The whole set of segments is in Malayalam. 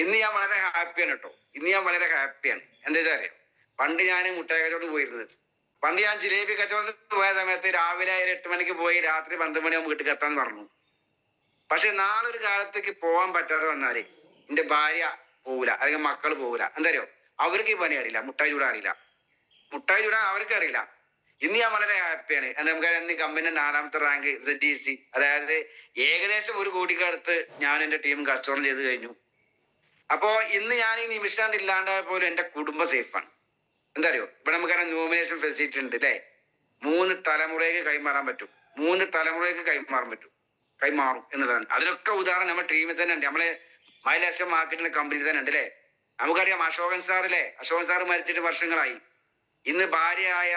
ഇന്ന് ഞാൻ വളരെ ഹാപ്പിയാണ് കേട്ടോ. ഇന്ന് ഞാൻ വളരെ ഹാപ്പിയാണ്. എന്താ വെച്ചാൽ അറിയാം, പണ്ട് ഞാൻ മുട്ടായി കച്ചവടം പോയിരുന്നത്. പണ്ട് ഞാൻ ജിലേബി കച്ചവടത്തിന് പോയ സമയത്ത് രാവിലെ 8 മണിക്ക് പോയി രാത്രി 12 മണിയാകുമ്പോൾ വീട്ടിൽ എത്താൻ പറഞ്ഞു. പക്ഷെ നാളെ ഒരു കാലത്തേക്ക് പോകാൻ പറ്റാതെ വന്നാല് എന്റെ ഭാര്യ പോകൂല, അല്ലെങ്കിൽ മക്കൾ പോകൂല. എന്താ അറിയോ, അവർക്ക് ഈ പണി അറിയില്ല, മുട്ടായി ചൂടാൻ അറിയില്ല. മുട്ടായി ചൂടാൻ അവർക്ക് അറിയില്ല. ഇന്ന് ഞാൻ വളരെ ഹാപ്പിയാണ്. നമുക്ക് ഇന്ന് കമ്പനിയുടെ 4ാമത്തെ റാങ്ക് ZDC, അതായത് ഏകദേശം 1 കോടിക്കടുത്ത് ഞാൻ എന്റെ ടീം കച്ചവടം ചെയ്ത് കഴിഞ്ഞു. അപ്പോ ഇന്ന് ഞാൻ ഈ നിമിഷം ഇല്ലാണ്ടായ പോലും എന്റെ കുടുംബം സേഫാണ്. എന്താ അറിയോ, ഇവിടെ നമുക്കറിയാം നോമിനേഷൻ ഫെസിലിറ്റി ഉണ്ട് അല്ലേ. 3 തലമുറയ്ക്ക് കൈമാറാൻ പറ്റും. 3 തലമുറയ്ക്ക് കൈമാറും എന്നുള്ളതാണ്. അതിനൊക്കെ ഉദാഹരണം നമ്മുടെ ടീമിൽ തന്നെ ഉണ്ട്. നമ്മള് മൈലേഷൻ മാർക്കറ്റിന്റെ കമ്പനി തന്നെ ഉണ്ട് അല്ലേ. നമുക്കറിയാം അശോകൻ സാറ് മരിച്ചിട്ട് വർഷങ്ങളായി. ഇന്ന് ഭാര്യയായ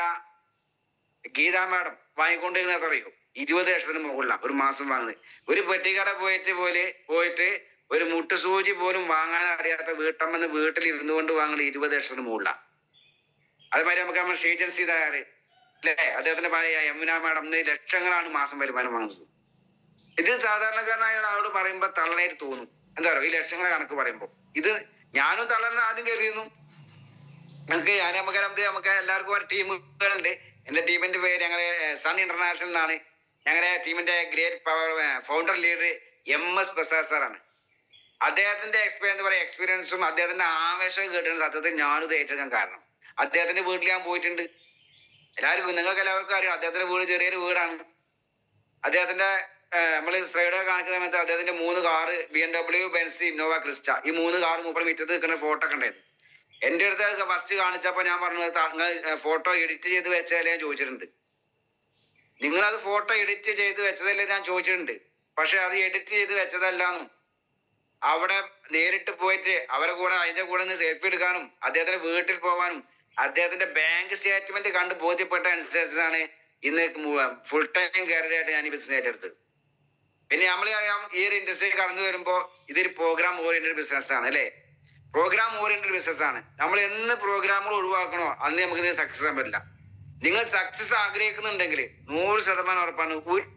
ഗീതാ മാഡം വാങ്ങിക്കൊണ്ടിരുന്ന അറിയോ, 20 ലക്ഷത്തിന് മുകളിലാണ് ഒരു മാസം വാങ്ങുന്നത്. ഒരു പെട്ടിക്കട പോയിട്ട് ഒരു മുട്ടുസൂചി പോലും വാങ്ങാൻ അറിയാത്ത വീട്ടമ്മന്ന് വീട്ടിൽ ഇരുന്നു കൊണ്ട് വാങ്ങുന്നത് 20 ലക്ഷത്തിന് മുകളിലാണ്. അതുമാതിരി നമുക്ക് നമ്മൾ ഏജൻസി തയ്യാറ് അല്ലേ, അദ്ദേഹത്തിന്റെ ഭാര്യ യമുന മാഡം ലക്ഷങ്ങളാണ് മാസം വരുമാനം വാങ്ങുന്നത്. ഇത് സാധാരണക്കാരനായ ഒരാളോട് പറയുമ്പോ തള്ളനായിട്ട് തോന്നും. എന്താ പറയുക, ഈ ലക്ഷങ്ങളെ കണക്ക് പറയുമ്പോ ഇത് ഞാനും തള്ളനെ ആദ്യം കരുതിയിരുന്നു. നമുക്ക് എല്ലാവർക്കും ഒരു ടീമുകളുണ്ട്. എന്റെ ടീമിന്റെ പേര് ഞങ്ങളെ സൺ ഇന്റർനാഷണൽ എന്നാണ്. ഞങ്ങളുടെ ടീമിന്റെ great power founder leader MS Prasad സാറാണ്. അദ്ദേഹത്തിന്റെ എക്സ്പീരിയൻസും അദ്ദേഹത്തിന്റെ ആവേശവും കേട്ടിട്ട് സത്യത്തിൽ ഞാനും ഇത് ഏറ്റെടുക്കാൻ കാരണം, അദ്ദേഹത്തിന്റെ വീട്ടിൽ ഞാൻ പോയിട്ടുണ്ട്. നിങ്ങൾക്ക് എല്ലാവർക്കും അറിയാം, അദ്ദേഹത്തിന്റെ വീട് ചെറിയൊരു വീടാണ്. അദ്ദേഹത്തിന്റെ നമ്മൾ സ്ലൈഡ് കാണിക്കുന്ന സമയത്ത് അദ്ദേഹത്തിന്റെ 3 car BMW, Benz, Innova Crysta, ഈ 3 കാറ് മൂപ്പർ മിറ്റത്ത് നിൽക്കുന്ന ഫോട്ടോ ഒക്കെ ഉണ്ടായിരുന്നു. എന്റെ അടുത്ത് ഫസ്റ്റ് കാണിച്ചപ്പോ ഞാൻ പറഞ്ഞത് ഫോട്ടോ എഡിറ്റ് ചെയ്ത് വെച്ചതല്ലേ ഞാൻ ചോദിച്ചിട്ടുണ്ട്. നിങ്ങളത് ഫോട്ടോ എഡിറ്റ് ചെയ്ത് വെച്ചതല്ലേ ഞാൻ ചോദിച്ചിട്ടുണ്ട്. പക്ഷെ അത് എഡിറ്റ് ചെയ്ത് വെച്ചതല്ലാന്നും അവിടെ നേരിട്ട് പോയിട്ട് അതിന്റെ കൂടെ നിന്ന് സെൽഫി എടുക്കാനും അദ്ദേഹത്തിന്റെ വീട്ടിൽ പോകാനും അദ്ദേഹത്തിന്റെ ബാങ്ക് സ്റ്റേറ്റ്മെന്റ് കണ്ട് ബോധ്യപ്പെട്ട അനുസരിച്ചാണ് ഇന്ന് ഫുൾ ടൈം കാരിയറായിട്ട് ഞാൻ ഈ ബിസിനസ് ഏറ്റെടുത്തത്. പിന്നെ നമ്മളറിയാം, ഈ ഒരു ഇൻഡസ്ട്രി കടന്നു വരുമ്പോ ഇതൊരു പ്രോഗ്രാം ഓറിയന്റഡ് ബിസിനസ് ആണ് അല്ലെ. പ്രോഗ്രാം ഓറിയന്റഡ് ബിസിനസ് ആണ്. നമ്മൾ എന്ന് പ്രോഗ്രാമുകൾ ഒഴിവാക്കണോ അന്ന് നമുക്ക് ഇത് സക്സസ് ആകാൻ പറ്റില്ല. നിങ്ങൾ സക്സസ് ആഗ്രഹിക്കുന്നുണ്ടെങ്കിൽ 100% ഉറപ്പാണ്,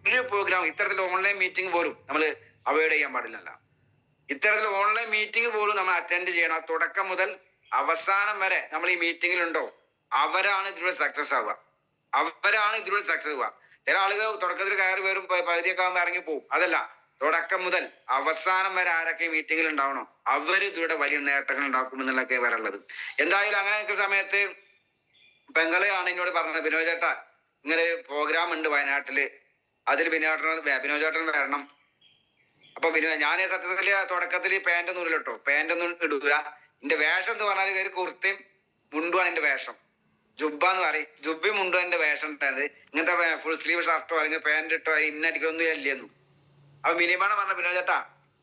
ഒരു പ്രോഗ്രാം ഇത്തരത്തിൽ ഓൺലൈൻ മീറ്റിംഗ് പോലും നമ്മൾ അവോയ്ഡ് ചെയ്യാൻ പാടില്ല. ഇത്തരത്തിൽ ഓൺലൈൻ മീറ്റിംഗ് പോലും നമ്മൾ അറ്റൻഡ് ചെയ്യണം. തുടക്കം മുതൽ അവസാനം വരെ നമ്മൾ ഈ മീറ്റിംഗിലുണ്ടോ അവരാണ് ഇതിലൂടെ സക്സസ് ആവുക. ചില ആളുകൾ തുടക്കത്തിൽ കയറി വരും, പകുതിയൊക്കെ ആകുമ്പോൾ ഇറങ്ങി പോകും. അതല്ല, തുടക്കം മുതൽ അവസാനം വരെ ആരൊക്കെ മീറ്റിംഗിൽ ഉണ്ടാവണോ അവർ ഇതിലൂടെ വലിയ നേട്ടങ്ങൾ ഉണ്ടാക്കും എന്നുള്ളതൊക്കെ വരേണ്ടത്. എന്തായാലും അങ്ങനെയൊക്കെ സമയത്ത് പെങ്ങളെയാണ് എന്നോട് പറഞ്ഞത്, ബിനോയ് ചേട്ടാ ഇങ്ങനെ പ്രോഗ്രാം ഉണ്ട് വയനാട്ടില്, അതിൽ ബിനോയ് ചേട്ടൻ വരണം. അപ്പൊ ഞാൻ സത്യത്തില് തുടക്കത്തിൽ പാൻറ്റൊന്നും ഇല്ല കേട്ടോ, പാൻറ്റൊന്നും ഇടൂല. എന്റെ വേഷം എന്ന് പറഞ്ഞാൽ ഒരു കുർത്തയും മുണ്ടുമാണ് എന്റെ വേഷം. ജുബ്ബ എന്ന് പറയും, ജുബ്ബി മുണ്ടും എന്റെ വേഷം ഉണ്ടായത്. ഇങ്ങനത്തെ ഫുൾ സ്ലീവ് ഷർട്ടോ അല്ലെങ്കിൽ പാൻറ് ഇട്ടോ ഇന്നടിക്കൊന്നും ഇല്ലെന്നു. അപ്പൊ മിനിമാണ് പറഞ്ഞ, ബിനോയ് ചേട്ടാ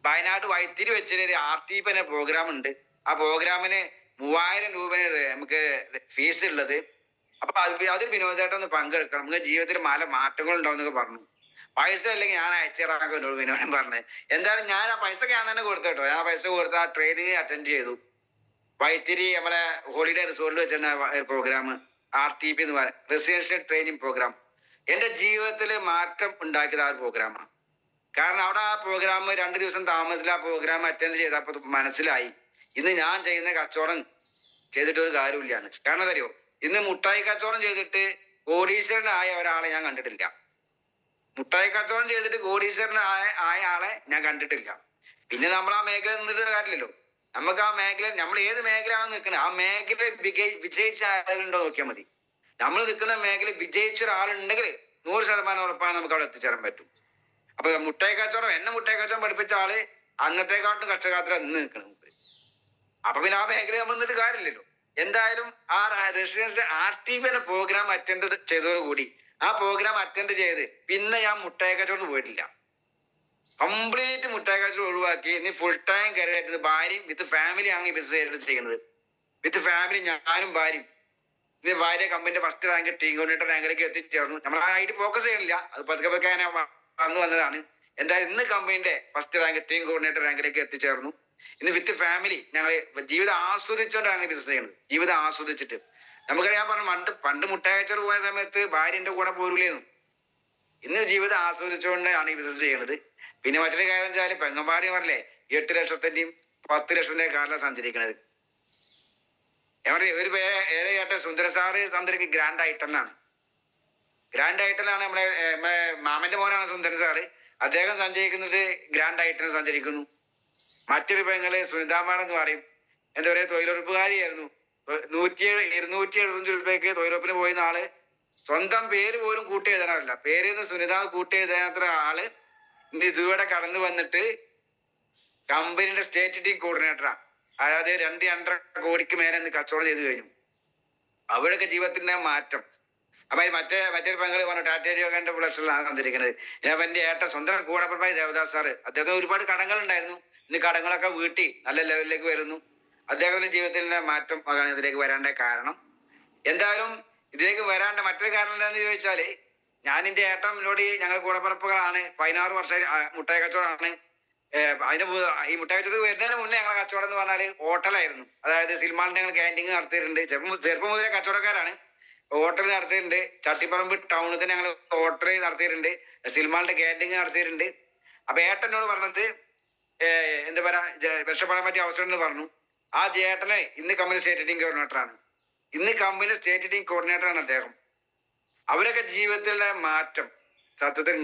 വയനാട് വൈത്തിരി വെച്ചൊരു RTP എന്ന പ്രോഗ്രാം ഉണ്ട്. ആ പ്രോഗ്രാമിന് 3000 രൂപയാണ് നമുക്ക് ഫീസ് ഉള്ളത്. അപ്പൊ അതിൽ ബിനോയ് ചേട്ടൻ ഒന്ന് പങ്കെടുക്കണം, നമുക്ക് ജീവിതത്തിൽ മാറ്റങ്ങൾ ഉണ്ടാവും എന്നൊക്കെ പറഞ്ഞു. പൈസ അല്ലെങ്കിൽ ഞാൻ അയച്ചുതരാനൊക്കെ എന്നോട് വിനോദം പറഞ്ഞത്. എന്തായാലും ഞാൻ ആ പൈസ ഞാൻ തന്നെ കൊടുത്തു കേട്ടോ. ഞാൻ പൈസ കൊടുത്ത് ആ ട്രെയിനിങ് അറ്റൻഡ് ചെയ്തു. വൈത്തിരി നമ്മളെ ഹോളിഡേ റിസോർട്ടിൽ വെച്ചിരുന്ന പ്രോഗ്രാം RTP എന്ന് പറയുന്നത് റെസിഡൻഷ്യൽ ട്രെയിനിങ് പ്രോഗ്രാം. എന്റെ ജീവിതത്തിൽ മാറ്റം ഉണ്ടാക്കിയത് ആ ഒരു പ്രോഗ്രാമാണ്. കാരണം അവിടെ ആ പ്രോഗ്രാം 2 ദിവസം താമസിച്ചില്ല. ആ പ്രോഗ്രാം അറ്റൻഡ് ചെയ്തപ്പോൾ മനസ്സിലായി ഇന്ന് ഞാൻ ചെയ്യുന്ന കച്ചവടം ചെയ്തിട്ട് ഒരു കാര്യമില്ലാന്ന്. കാരണം അറിയോ, ഇന്ന് മുട്ടായി കച്ചവടം ചെയ്തിട്ട് കോടീശ്വരനായ ഒരാളെ ഞാൻ കണ്ടിട്ടില്ല. മുട്ടായി കച്ചവടം ചെയ്തിട്ട് കോടീശ്വരനായ ആളെ ഞാൻ കണ്ടിട്ടില്ല. പിന്നെ നമ്മൾ ആ മേഖല നിന്നിട്ട് കാര്യമില്ലല്ലോ. നമുക്ക് ആ മേഖല, നമ്മൾ ഏത് മേഖലയാണ് നിൽക്കുന്നത് ആ മേഖല വിജയിച്ച ആളുകളുണ്ടോ നോക്കിയാൽ മതി. നമ്മൾ നിൽക്കുന്ന മേഖല വിജയിച്ച ഒരാളുണ്ടെങ്കിൽ 100% ഉറപ്പാണ് നമുക്ക് അവിടെ എത്തിച്ചേരാൻ പറ്റും. അപ്പൊ മുട്ടായി കച്ചവടം പഠിപ്പിച്ച ആള് അന്നത്തെക്കാട്ടും കഷ്ടകാലത്തിൽ ഇന്ന് നിൽക്കണം. അപ്പൊ പിന്നെ ആ മേഖല നമ്മൾ നിന്നിട്ട് കാര്യമില്ലല്ലോ. എന്തായാലും ആ റെസിഡൻസ് RTP എന്ന പ്രോഗ്രാം അറ്റൻഡ് ചെയ്തതോടുകൂടി ആ പ്രോഗ്രാം അറ്റൻഡ് ചെയ്ത് പിന്നെ ഞാൻ മുട്ടായി കച്ചവടം പോയിട്ടില്ല. കംപ്ലീറ്റ് മുട്ടായി കച്ചവടം ഒഴിവാക്കി ഇനി ഫുൾ ടൈം കരിയറായിട്ട് ഭാര്യയും വിത്ത് ഫാമിലി ആണ് ഈ ബിസിനസ് ചെയ്യുന്നത്. വിത്ത് ഫാമിലി ഞാനും ഭാര്യയും. ഇത് ഭാര്യ കമ്പനിന്റെ ഫസ്റ്റ് റാങ്ക് ടീം കോർഡിനേറ്റർ റാങ്കിലേക്ക് എത്തിച്ചേർന്നു. നമ്മൾ ആയിട്ട് ഫോക്കസ് ചെയ്യണില്ല, അത് പതുക്കെ വന്നതാണ്. എന്തായാലും ഇന്ന് കമ്പനിന്റെ ഫസ്റ്റ് റാങ്ക് ടീം കോർഡിനേറ്റർ റാങ്കിലേക്ക് എത്തിച്ചേർന്നു. ഇന്ന് വിത്ത് ഫാമിലി ഞങ്ങൾ ജീവിതം ആസ്വദിച്ചുകൊണ്ടാണ് ബിസിനസ് ചെയ്യുന്നത്. ജീവിതം ആസ്വദിച്ചിട്ട് നമുക്കറിയാൻ പറഞ്ഞു, പണ്ട് മുട്ടായി കച്ചവടം പോയ സമയത്ത് ഭാര്യന്റെ കൂടെ പോരൂലേന്നു. ഇന്ന് ജീവിതം ആസ്വദിച്ചുകൊണ്ടാണ് ഈ ബിസിനസ് ചെയ്യുന്നത്. പിന്നെ മറ്റൊരു കാര്യം വെച്ചാൽ പെങ്ങന്മാരി പറഞ്ഞില്ലേ 8 ലക്ഷത്തിന്റെയും 10 ലക്ഷത്തിന്റെ കാറിലാണ് സഞ്ചരിക്കുന്നത്. ഒരു ഏറെ സുന്ദര സാറ് സഞ്ചരിക്ക് ഗ്രാൻഡ് ഐറ്റനാണ്. ഗ്രാൻഡ് ഐറ്റനാണ് നമ്മളെ മാമന്റെ മോനാണ് സുന്ദരൻ സാറ്. അദ്ദേഹം സഞ്ചരിക്കുന്നത് ഗ്രാൻഡ് ഐറ്റൻ സഞ്ചരിക്കുന്നു. മറ്റൊരു പെങ്ങള് സുനിതാമാർ എന്ന് പറയും. എന്താ പറയുക, തൊഴിലുറപ്പുകാരിയായിരുന്നു. 275 രൂപയ്ക്ക് തൊഴിലുറപ്പിന് പോയിരുന്ന ആള് സ്വന്തം പേര് പോലും കൂട്ടി എഴുതാനല്ല. പേരിന്ന് സുനിത കൂട്ടി എഴുതാത്ത ആള് ഇതുവരെ കടന്നു വന്നിട്ട് കമ്പനിയുടെ സ്റ്റേറ്റ് ടീം കോർഡിനേറ്ററാണ്. അതായത് 2.5 കോടിക്ക് മേലെ കച്ചവടം ചെയ്ത് കഴിഞ്ഞു. അവരൊക്കെ ജീവിതത്തിന്റെ മാറ്റം. അപ്പൊ മറ്റൊരു പങ്കാളി പറഞ്ഞു ടാറ്റ യോഗന്റെ ഫ്ലഷിലാണ് വന്നിരിക്കുന്നത്. എന്റെ ഏട്ടൻ സ്വന്തം കൂടപ്പുറമായി ദേവദാസ് സാറ്. അദ്ദേഹത്തിന് ഒരുപാട് കടങ്ങൾ ഉണ്ടായിരുന്നു. ഇന്ന് കടങ്ങളൊക്കെ വീട്ടി നല്ല ലെവലിലേക്ക് വരുന്നു. അദ്ദേഹത്തിന്റെ ജീവിതത്തിന്റെ മാറ്റം ഇതിലേക്ക് വരാണ്ട കാരണം. എന്തായാലും ഇതിലേക്ക് വരാണ്ട മറ്റൊരു കാരണം എന്താണെന്ന് ചോദിച്ചാല്, ഞാൻ എന്റെ ഏട്ടനോട് ഞങ്ങൾ കൂടപ്പുറപ്പുകളാണ്. 16 വർഷം മുട്ടായി കച്ചവടമാണ്. ഈ മുട്ടായി കച്ചവടം വരുന്നതിന് മുന്നേ ഞങ്ങളെ കച്ചവടം എന്ന് പറഞ്ഞാല് ഹോട്ടലായിരുന്നു. അതായത് സിൽമാളിന്റെ ഞങ്ങൾ ക്യാൻറ്റീൻ നടത്തിയിട്ടുണ്ട്. ചെറുപ്പം മുതലേ കച്ചവടക്കാരാണ്. ഹോട്ടൽ നടത്തിയിട്ടുണ്ട്. ചട്ടിപ്പറമ്പ് ടൗണിൽ തന്നെ ഞങ്ങൾ ഹോട്ടൽ നടത്തിയിട്ടുണ്ട്. സിൽമാളിന്റെ ക്യാൻറ്റീൻ നടത്തിയിട്ടുണ്ട്. അപ്പൊ ഏട്ടനോട് പറഞ്ഞത് എന്താ പറയാ, രക്ഷപ്പെടാൻ പറ്റിയ അവസരം എന്ന് പറഞ്ഞു. ആ ചേട്ടനെ ഇന്ന് കമ്പനി സ്റ്റേറ്റ് ടീം കോർഡിനേറ്ററാണ്. ഇന്ന് കമ്പനി സ്റ്റേറ്റ് ടീം കോർഡിനേറ്ററാണ് അദ്ദേഹം. അവരൊക്കെ ജീവിതത്തിലെ മാറ്റം സത്യത്തിൽ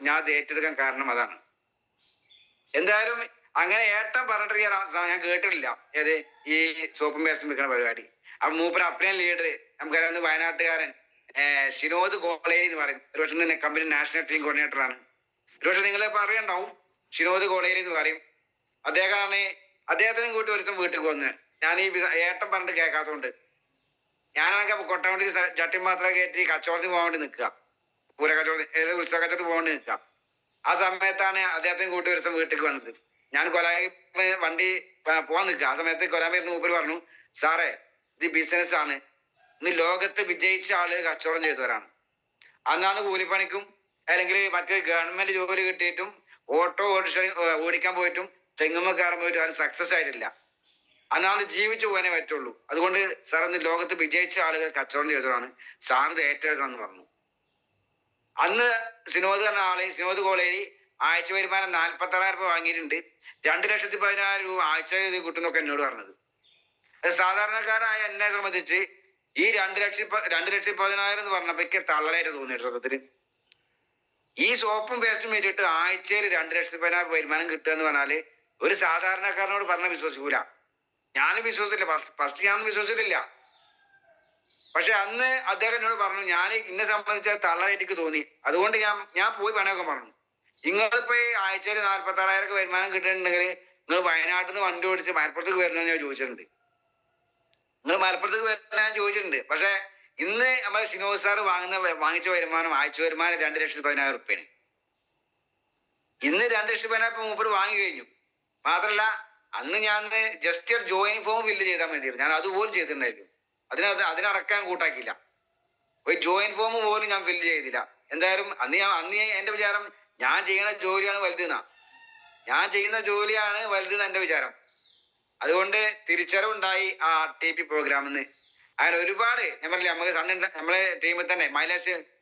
ഞാൻ ഏറ്റെടുക്കാൻ കാരണം അതാണ്. എന്തായാലും അങ്ങനെ ഏട്ടൻ പറഞ്ഞിട്ട് ഞാൻ കേട്ടിട്ടില്ല ഏത് ഈ സോപ്പും പേസ്റ്റും വെക്കുന്ന പരിപാടി. അപ്പൊ മൂപ്പര് അപ്ലൈൻ ലീഡർ നമുക്കറിയാവുന്ന വയനാട്ടുകാരൻ ഷിനോദ് കോളേജ് എന്ന് പറയും. ഒരു പക്ഷെ തന്നെ കമ്പനി നാഷണൽ ടീം കോർഡിനേറ്ററാണ്. ഒരു പക്ഷെ നിങ്ങളെ അറിയണ്ടാവും. ഷിനോദ് കോളേജ് എന്ന് പറയും. അദ്ദേഹത്തിനും കൂട്ടി ഒരു ദിവസം വീട്ടിൽ വന്ന് ഞാൻ ഈ ഏട്ടൻ പറഞ്ഞിട്ട് കേൾക്കാത്തതുകൊണ്ട് ഞാനൊക്കെ കൊട്ടവണ്ടി ചട്ടി മാത്രം കയറ്റി കച്ചവടത്തിന് പോകാൻ വേണ്ടി നിൽക്കുക. പൂര കച്ചവടം ഉത്സവ കച്ചവടത്തിന് പോകാൻ വേണ്ടി നിൽക്കുക. ആ സമയത്താണ് അദ്ദേഹത്തിന് കൂട്ടി ഒരു ദിവസം വീട്ടിലേക്ക് വന്നത്. ഞാൻ കൊലായി വണ്ടി പോകാൻ നിൽക്കുക. ആ സമയത്ത് കൊലാമേരുന്ന് മൂപ്പര് പറഞ്ഞു, സാറേ ഇത് ബിസിനസ് ആണ്. ഇന്ന് ലോകത്ത് വിജയിച്ച ആള് കച്ചവടം ചെയ്തവരാണ്. അന്നാണ് കൂലിപ്പണിക്കും അല്ലെങ്കിൽ മറ്റേ ഗവൺമെന്റ് ജോലി കിട്ടിയിട്ടും ഓട്ടോ ഓടിക്കാൻ പോയിട്ടും തെങ്ങുമ്മ കയറാൻ പോയിട്ടും അത് സക്സസ് ആയിട്ടില്ല. അന്നാണ് ജീവിച്ചു പോകാനേ പറ്റുള്ളൂ. അതുകൊണ്ട് സാർ ഇന്ന് ലോകത്ത് വിജയിച്ച ആളുകൾ കച്ചവടം ചെയ്തവരാണ്. സാറിന് ഏറ്റെടുക്കണം എന്ന് പറഞ്ഞു. അന്ന് സിനോദ് കോളേജ് ആഴ്ച വരുമാനം 46,000 രൂപ വാങ്ങിയിട്ടുണ്ട്. 2,14,000 രൂപ ആഴ്ച കിട്ടുന്നൊക്കെ എന്നോട് പറഞ്ഞത്. സാധാരണക്കാരായ എന്നെ സംബന്ധിച്ച് ഈ 2,14,000 എന്ന് പറഞ്ഞപ്പോ എനിക്ക് തള്ളലായിട്ട് തോന്നിയിട്ട് സത്യത്തില്. ഈ സോപ്പും പേസ്റ്റും വെച്ചിട്ട് ആഴ്ചയിൽ 2,14,000 വരുമാനം കിട്ടുക എന്ന് പറഞ്ഞാല് ഒരു സാധാരണക്കാരനോട് പറഞ്ഞ വിശ്വസിക്കൂല. ഞാനും വിശ്വസിച്ചില്ല. ഫസ്റ്റ് ഞാനൊന്നും വിശ്വസിച്ചിട്ടില്ല. പക്ഷെ അന്ന് അദ്ദേഹം എന്നോട് പറഞ്ഞു, ഞാൻ ഇന്നെ സംബന്ധിച്ച തള്ളലായിട്ട് എനിക്ക് തോന്നി. അതുകൊണ്ട് ഞാൻ പോയി പണയൊക്കെ പറഞ്ഞു. നിങ്ങളിപ്പോ ഈ ആഴ്ചയിൽ 46,000 വരുമാനം കിട്ടുന്നുണ്ടെങ്കിൽ നിങ്ങൾ വയനാട്ടിൽ നിന്ന് വണ്ടി ഓടിച്ച് മലപ്പുറത്തേക്ക് വരണമെന്ന് ഞാൻ ചോദിച്ചിട്ടുണ്ട്. നിങ്ങൾ മലപ്പുറത്തേക്ക് വരണം ഞാൻ ചോദിച്ചിട്ടുണ്ട്. പക്ഷെ ഇന്ന് നമ്മളെ ഷിനോദ് സാർ വാങ്ങിച്ച വരുമാനം ആഴ്ച വരുമാനം 2,14,000 രൂപയാണ്. ഇന്ന് 2,14,000 മൂപ്പര് വാങ്ങി കഴിഞ്ഞു. മാത്രല്ല അന്ന് ഞാൻ ജസ്റ്റ് ഒരു ജോയിൻ ഫോം ഫില്ല് ചെയ്താൽ മതിയായിരുന്നു. ഞാൻ അതുപോലും ചെയ്തിട്ടുണ്ടായിരുന്നു. അതിനടക്കാൻ കൂട്ടാക്കിയില്ല. ഒരു ജോയിൻ ഫോം പോലും ഞാൻ ഫില്ല് ചെയ്തില്ല. എന്തായാലും അന്ന് എന്റെ വിചാരം ഞാൻ ചെയ്യുന്ന ജോലിയാണ് വലുതെന്നാ. ഞാൻ ചെയ്യുന്ന ജോലിയാണ് വലുതെന്ന് എന്റെ വിചാരം. അതുകൊണ്ട് തിരിച്ചറിവുണ്ടായി ആ RTP പ്രോഗ്രാമിന്ന്. അങ്ങനെ ഒരുപാട് ഞാൻ പറഞ്ഞില്ല, നമ്മളെ ടീമിൽ തന്നെ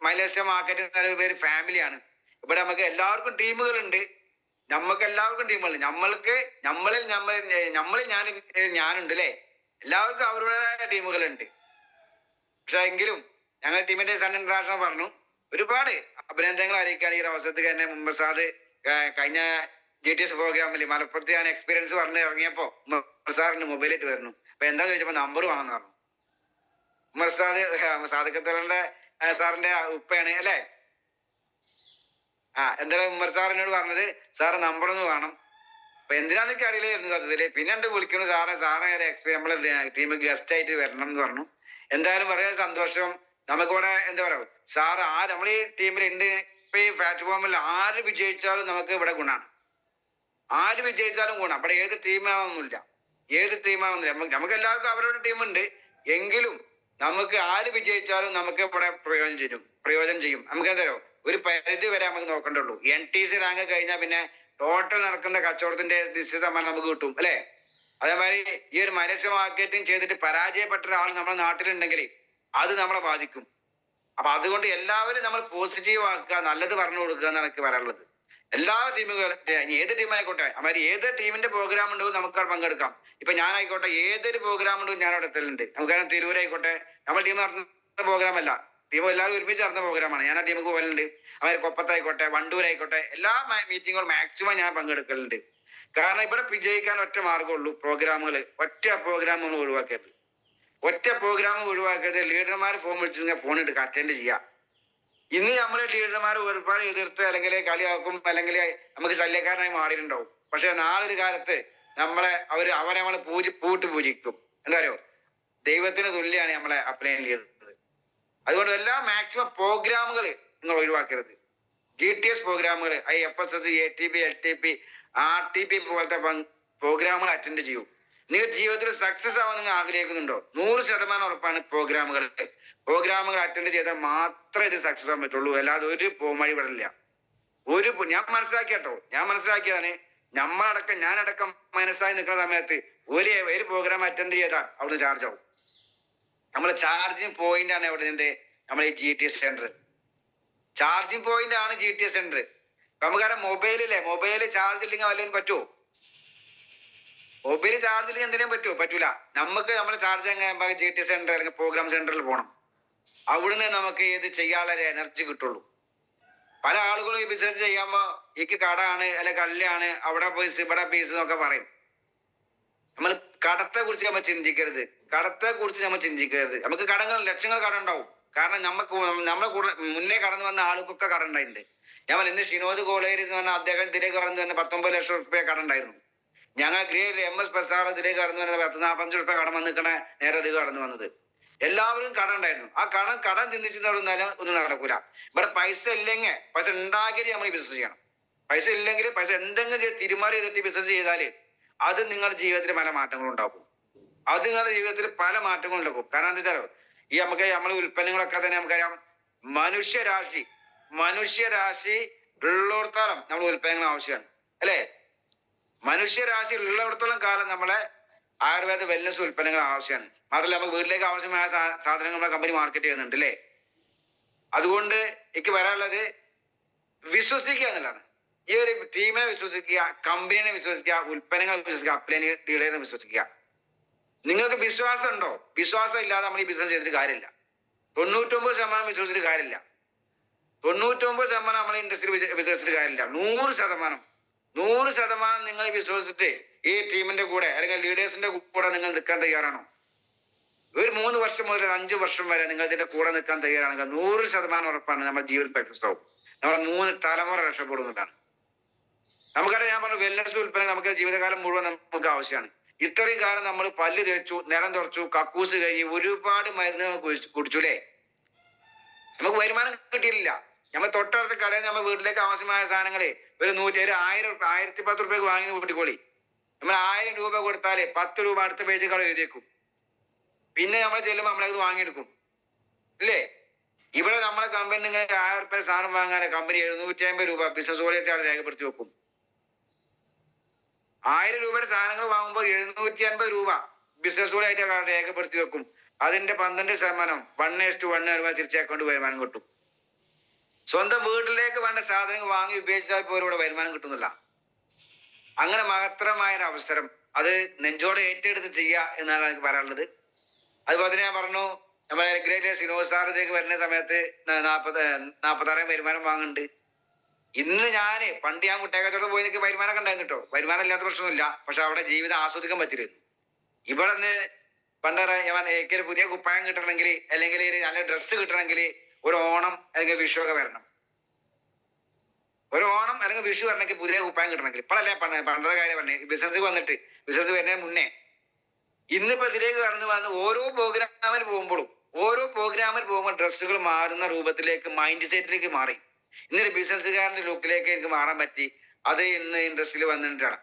മൈലേഷ്യ മാർക്കറ്റ് പേര് ഫാമിലിയാണ്. ഇവിടെ നമുക്ക് എല്ലാവർക്കും ടീമുകളുണ്ട്. നമ്മൾക്ക് എല്ലാവർക്കും ടീമുകളുണ്ട്. നമ്മളിൽ ഞാനുണ്ട് അല്ലേ. എല്ലാവർക്കും അവരുടേതായ ടീമുകളുണ്ട്. പക്ഷെ എങ്കിലും ഞങ്ങൾ ടീമിന്റെ സൺ ഇന്റർനാഷണൽ പറഞ്ഞു ഒരുപാട് അഭിനന്ദനങ്ങൾ അറിയിക്കാൻ ഈ ഒരു അവസരത്തിൽ തന്നെ മുമ്പസാദ് കഴിഞ്ഞ GTS പ്രോഗ്രാമിൽ മലപ്പുറത്ത് ഞാൻ എക്സ്പീരിയൻസ് പറഞ്ഞ് ഇറങ്ങിയപ്പോ സാറിന് മൊബൈലിട്ട് വരുന്നു. അപ്പൊ എന്താ ചോദിച്ചപ്പോ നമ്പർ വേണമെന്ന് പറഞ്ഞു. സാദിഖത്തലന്റെ സാറിന്റെ ഉപ്പയാണ് അല്ലേ. എന്തായാലും സാറിനോട് പറഞ്ഞത് സാറ് നമ്പർ ഒന്ന് വേണം. അപ്പൊ എന്തിനാന്നൊക്കെ അറിയില്ലായിരുന്നു സത്യത്തില്. പിന്നെ എന്റെ വിളിക്കുന്നു സാറെ നമ്മളെ ടീം ഗസ്റ്റ് ആയിട്ട് വരണം എന്ന് പറഞ്ഞു. എന്തായാലും വളരെ സന്തോഷം. നമുക്കിവിടെ എന്താ പറയാ സാറ് നമ്മൾ ഈ ടീമിലുണ്ട്. ഇപ്പൊ ഈ പ്ലാറ്റ്ഫോമിൽ ആര് വിജയിച്ചാലും നമുക്ക് ഇവിടെ ഗുണമാണ്. ആര് വിജയിച്ചാലും ഗുണം. അവിടെ ഏത് ടീമാണെന്നൊന്നുമില്ല. നമുക്ക് എല്ലാവർക്കും അവരുടെ ടീമുണ്ട്. എങ്കിലും നമുക്ക് ആര് വിജയിച്ചാലും നമുക്ക് ഇവിടെ പ്രയോജനം ചെയ്യും. നമുക്ക് എന്തായാലും ഒരു പരിധി വരെ നമുക്ക് നോക്കണ്ടുള്ളൂ. NTC റാങ്ക് കഴിഞ്ഞാൽ പിന്നെ ടോട്ടൽ നടക്കുന്ന കച്ചവടത്തിന്റെ നിശ്ചിത ശതമാനം നമുക്ക് കിട്ടും അല്ലെ. അതേമാതിരി ഈ ഒരു മനുഷ്യ മാർക്കറ്റിംഗ് ചെയ്തിട്ട് പരാജയപ്പെട്ട ഒരാൾ നമ്മുടെ നാട്ടിലുണ്ടെങ്കിൽ അത് നമ്മളെ ബാധിക്കും. അപ്പൊ അതുകൊണ്ട് എല്ലാവരും നമ്മൾ പോസിറ്റീവ് ആക്കുക, നല്ലത് പറഞ്ഞു കൊടുക്കുക എന്നാണ് എനിക്ക് പറയാനുള്ളത്. എല്ലാ ടീമുകളും ഏത് ടീമായിക്കോട്ടെ അവര് ഏത് ടീമിന്റെ പ്രോഗ്രാം ഉണ്ടോ നമുക്ക് പങ്കെടുക്കാം. ഇപ്പൊ ഞാനായിക്കോട്ടെ ഏതൊരു പ്രോഗ്രാം ഉണ്ടോ ഞാൻ അവിടെ എത്തലുണ്ട്. നമുക്കറിയാം തിരൂരായിക്കോട്ടെ നമ്മുടെ ടീം നടത്തുന്ന പ്രോഗ്രാം അല്ല, ടീം എല്ലാവരും ഒരുമിച്ച് നടത്തുന്ന പ്രോഗ്രാമാണ്. ഞാൻ ആ ടീമിക്ക് പോകലുണ്ട്. അവർ കൊപ്പത്തായിക്കോട്ടെ വണ്ടൂരായിക്കോട്ടെ എല്ലാ മീറ്റിങ്ങുകളും മാക്സിമം ഞാൻ പങ്കെടുക്കലുണ്ട്. കാരണം ഇവിടെ വിജയിക്കാൻ ഒറ്റ മാർഗമുള്ളൂ, പ്രോഗ്രാമുകൾ. ഒറ്റ പ്രോഗ്രാമുകൾ ഒഴിവാക്കരുത്, ഒറ്റ പ്രോഗ്രാം ഒഴിവാക്കരുത്. ലീഡർമാർ ഫോൺ വിളിച്ചു ഫോൺ എടുക്കുക, അറ്റൻഡ് ചെയ്യുക. ഇന്ന് നമ്മളെ ലീഡർമാർ ഒരുപാട് എതിർത്ത് അല്ലെങ്കിൽ കളിയാക്കും, അല്ലെങ്കിൽ നമുക്ക് ശല്യക്കാരനായി മാറിയിട്ടുണ്ടാവും. പക്ഷെ നാളൊരു കാലത്ത് അവരെ നമ്മളെ പൂജിക്കും. എന്താ പറയുക, ദൈവത്തിന് തുല്യാണ് നമ്മളെ അപ്ലൈൻ ചെയ്യുന്നത്. അതുകൊണ്ട് എല്ലാ മാക്സിമം പ്രോഗ്രാമുകൾ നിങ്ങൾ ഒഴിവാക്കരുത്. GTS പ്രോഗ്രാമുകൾ, FSS, ATP, LTP, RTP പോലത്തെ പ്രോഗ്രാമുകൾ അറ്റൻഡ് ചെയ്യൂ. നിങ്ങൾ ജീവിതത്തിൽ സക്സസ് ആവാൻ നിങ്ങൾ ആഗ്രഹിക്കുന്നുണ്ടോ? 100% ഉറപ്പാണ് പ്രോഗ്രാമുകൾ അറ്റൻഡ് ചെയ്താൽ മാത്രമേ ഇത് സക്സസ് ആവാൻ പറ്റുള്ളൂ. അല്ലാതെ ഒരു പോംവഴി വിടില്ല. ഞാൻ മനസ്സിലാക്കിയതാണ്. ഞാനടക്കം മനസ്സായി നിൽക്കുന്ന സമയത്ത് ഒരു പ്രോഗ്രാം അറ്റൻഡ് ചെയ്താൽ അവിടുന്ന് ചാർജ് ആവും. നമ്മളെ ചാർജിങ് പോയിന്റ് ആണ് എവിടെ നമ്മളെ ഈ GTS സെന്റർ. ചാർജിങ് പോയിന്റ് ആണ് GTS സെന്റർ. നമുക്കറിയാം മൊബൈല് ചാർജ് ഇല്ലെങ്കിൽ വല്ലതും പറ്റുമോ? മൊബൈൽ ചാർജ് ഇല്ലെങ്കിൽ എന്തിനും പറ്റൂല. നമുക്ക് നമ്മളെ ചാർജ് എങ്ങനെ GTS സെന്റർ അല്ലെങ്കിൽ പ്രോഗ്രാം സെന്ററിൽ പോകണം. അവിടുന്ന് നമുക്ക് ഇത് ചെയ്യാനുള്ള എനർജി കിട്ടുള്ളൂ. പല ആളുകളും ഈ ബിസിനസ് ചെയ്യുമ്പോ എനിക്ക് കടമാണ് അല്ലെ കല്ലാണ്, അവിടെ പൈസ ഇവിടെ പൈസ എന്നൊക്കെ പറയും. നമ്മൾ കടത്തെ കുറിച്ച് നമ്മൾ ചിന്തിക്കരുത്. നമുക്ക് ലക്ഷങ്ങൾ കട ഉണ്ടാവും. കാരണം നമ്മളെ കൂടെ മുന്നേ കടന്നു വന്ന ആൾക്കൊക്കെ കട ഉണ്ടായിട്ടുണ്ട്. ഞാൻ ഇന്ന് ഷിനോദ് കോളേജിൽ എന്ന് പറഞ്ഞാൽ അദ്ദേഹം ഇതിലേക്ക് കടന്നു തന്നെ 19 ലക്ഷം റുപ്യ കട ഉണ്ടായിരുന്നു. ഞങ്ങൾ MS പ്രസാദ് ഇതിലേക്ക് കടന്നു വന്നത് 45 റുപ്യ കടം വന്നിക്കണേ നേരെ ഇത് കടന്നു വന്നത്. എല്ലാവരും കട ഉണ്ടായിരുന്നു. ആ കടം ചിന്തിച്ചു നടന്നാലും ഒന്നും നടക്കൂല. ഇവിടെ പൈസ ഇല്ലെങ്കിൽ, പൈസ ഉണ്ടാക്കിയിട്ട് നമ്മൾ ഈ ബിസിനസ് ചെയ്യണം. പൈസ ഇല്ലെങ്കിൽ പൈസ എന്തെങ്കിലും തിരുമാറി ചെയ്തിട്ട് ബിസിനസ് ചെയ്താല് അത് നിങ്ങളുടെ ജീവിതത്തിൽ പല മാറ്റങ്ങളും ഉണ്ടാക്കും. കാരണം എന്താ വെച്ചാലോ, നമ്മളെ ഉൽപ്പന്നങ്ങളൊക്കെ തന്നെ നമുക്കറിയാം. മനുഷ്യരാശി ഉള്ളിടത്തോളം നമ്മൾ ഉൽപ്പന്നങ്ങൾ ആവശ്യമാണ്, അല്ലെ? മനുഷ്യരാശി ഉള്ളിടത്തോളം കാലം നമ്മളെ ആയുർവേദ വെൽനസ് ഉൽപ്പന്നങ്ങൾ ആവശ്യമാണ്. മാത്രമല്ല നമുക്ക് വീട്ടിലേക്ക് ആവശ്യമായ സാധനങ്ങൾ നമ്മുടെ കമ്പനി മാർക്കറ്റ് ചെയ്യുന്നുണ്ട്, അല്ലേ? അതുകൊണ്ട് എനിക്ക് വരാനുള്ളത് വിശ്വസിക്കുക എന്നുള്ളതാണ്. ഈ ഒരു ടീമിനെ വിശ്വസിക്കുക, കമ്പനിയെ വിശ്വസിക്കുക, ഉൽപ്പന്നങ്ങൾ വിശ്വസിക്കുക, അപ്ലൈനെ ഡീലറിനെ വിശ്വസിക്കുക. നിങ്ങൾക്ക് വിശ്വാസം ഉണ്ടോ? വിശ്വാസം ഇല്ലാതെ നമ്മൾ ഈ ബിസിനസ് ചെയ്തിട്ട് കാര്യമില്ല. 99% വിശ്വസിച്ചിട്ട് കാര്യമില്ല. 99% നമ്മൾ ഇൻഡസ്ട്രി വിശ്വസിച്ചിട്ട് കാര്യമില്ല. 100% നിങ്ങൾ വിശ്വസിച്ചിട്ട് ഈ ടീമിന്റെ കൂടെ അല്ലെങ്കിൽ ലീഡേഴ്സിന്റെ കൂടെ നിങ്ങൾ നിൽക്കാൻ തയ്യാറാണോ? ഒരു 3 വർഷം മുതൽ 5 വർഷം വരെ നിങ്ങൾ ഇതിന്റെ കൂടെ നിൽക്കാൻ തയ്യാറാണെങ്കിൽ 100% ഉറപ്പാണ് നമ്മുടെ ജീവിതം സക്സസ് ആവും. നമ്മുടെ 3 തലമുറ രക്ഷപ്പെടുന്നതാണ്. നമുക്കറിയാം, ഞാൻ പറഞ്ഞു വെൽനസ് ഉൽപ്പന്നം നമുക്ക് ജീവിതകാലം മുഴുവൻ നമുക്ക് ആവശ്യമാണ്. ഇത്രയും കാലം നമ്മൾ പല്ല് തേച്ചു, നിലം തുടച്ചു, കക്കൂസ് കഴിഞ്ഞ് ഒരുപാട് മരുന്നുകൾ കുടിച്ചുല്ലേ? നമുക്ക് വരുമാനം കിട്ടിയില്ല. നമ്മൾ തൊട്ടടുത്ത കടയിൽ നമ്മൾ വീട്ടിലേക്ക് ആവശ്യമായ സാധനങ്ങളെ ഒരു 1010 രൂപയ്ക്ക് വാങ്ങി കൂട്ടിക്കോളി. നമ്മൾ 1000 രൂപ കൊടുത്താല് 10 രൂപ അടുത്ത പേജ് കട എഴുതിയേക്കും. പിന്നെ നമ്മൾ ചെല്ലുമ്പോൾ നമ്മളത് വാങ്ങിയെടുക്കും, ഇല്ലേ? ഇവിടെ നമ്മളെ കമ്പനി 1000 രൂപ സാധനം വാങ്ങാൻ കമ്പനി 750 രൂപ ബിസിനസ് വോളിയത്തെ രേഖപ്പെടുത്തി വെക്കും. 1000 രൂപയുടെ സാധനങ്ങൾ വാങ്ങുമ്പോൾ 750 രൂപ ബിസിനസ് വോളിയായിട്ട് രേഖപ്പെടുത്തി വെക്കും. അതിന്റെ 12% 1:1 തിരിച്ച് അക്കൗണ്ട് വരുമാനം കിട്ടും. സ്വന്തം വീട്ടിലേക്ക് വേണ്ട സാധനങ്ങൾ വാങ്ങി ഉപയോഗിച്ചാൽ പോലും ഇവിടെ വരുമാനം കിട്ടുന്നില്ല. അങ്ങനെ മഹത്തരമായ ഒരു അവസരം, അത് നെഞ്ചോടെ ഏറ്റെടുത്ത് ചെയ്യുക എന്നാണ് എനിക്ക് പറയാനുള്ളത്. അതുപോലെ തന്നെ ഞാൻ പറഞ്ഞു, നമ്മളെ ഗ്രേറ്റ് സിനോദ് സാർ ഇതിലേക്ക് വരുന്ന സമയത്ത് 46 വരുമാനം വാങ്ങുന്നുണ്ട്. ഇന്ന് പണ്ട് ഞാൻ മുട്ടേക്കച്ചവടം പോയി എനിക്ക് വരുമാനം ഉണ്ടായിരുന്നു കേട്ടോ. വരുമാനം ഇല്ലാത്ത പ്രശ്നമൊന്നുമില്ല. പക്ഷെ അവിടെ ജീവിതം ആസ്വദിക്കാൻ പറ്റിയിരുന്നു. ഇവിടെ നിന്ന് എനിക്കൊരു പുതിയ കുപ്പായം കിട്ടണമെങ്കിൽ, അല്ലെങ്കിൽ ഒരു നല്ല ഡ്രസ്സ് കിട്ടണമെങ്കിൽ ഒരു ഓണം അല്ലെങ്കിൽ വിഷു ഒക്കെ വരണം. ഒരു ഓണം അല്ലെങ്കിൽ വിഷു വരണമെങ്കിൽ പുതിയ കുപ്പായം കിട്ടണമെങ്കിൽ. ഇപ്പോഴല്ലേ പണ്ടത്തെ കാര്യം പറഞ്ഞേ, ബിസിനസ് വരുന്നതിന് മുന്നേ. ഇന്നിപ്പോ ഇതിലേക്ക് കടന്നു വന്ന് ഓരോ പ്രോഗ്രാമിൽ പോകുമ്പോൾ ഡ്രസ്സുകൾ മാറുന്ന രൂപത്തിലേക്ക്, മൈൻഡ് സെറ്റിലേക്ക് മാറി. ഇന്നൊരു ബിസിനസ്സുകാരന്റെ ലുക്കിലേക്ക് എനിക്ക് മാറാൻ പറ്റി. അത് ഇന്ന് ഇൻഡസ്ട്രിയിൽ വന്നിട്ടാണ്.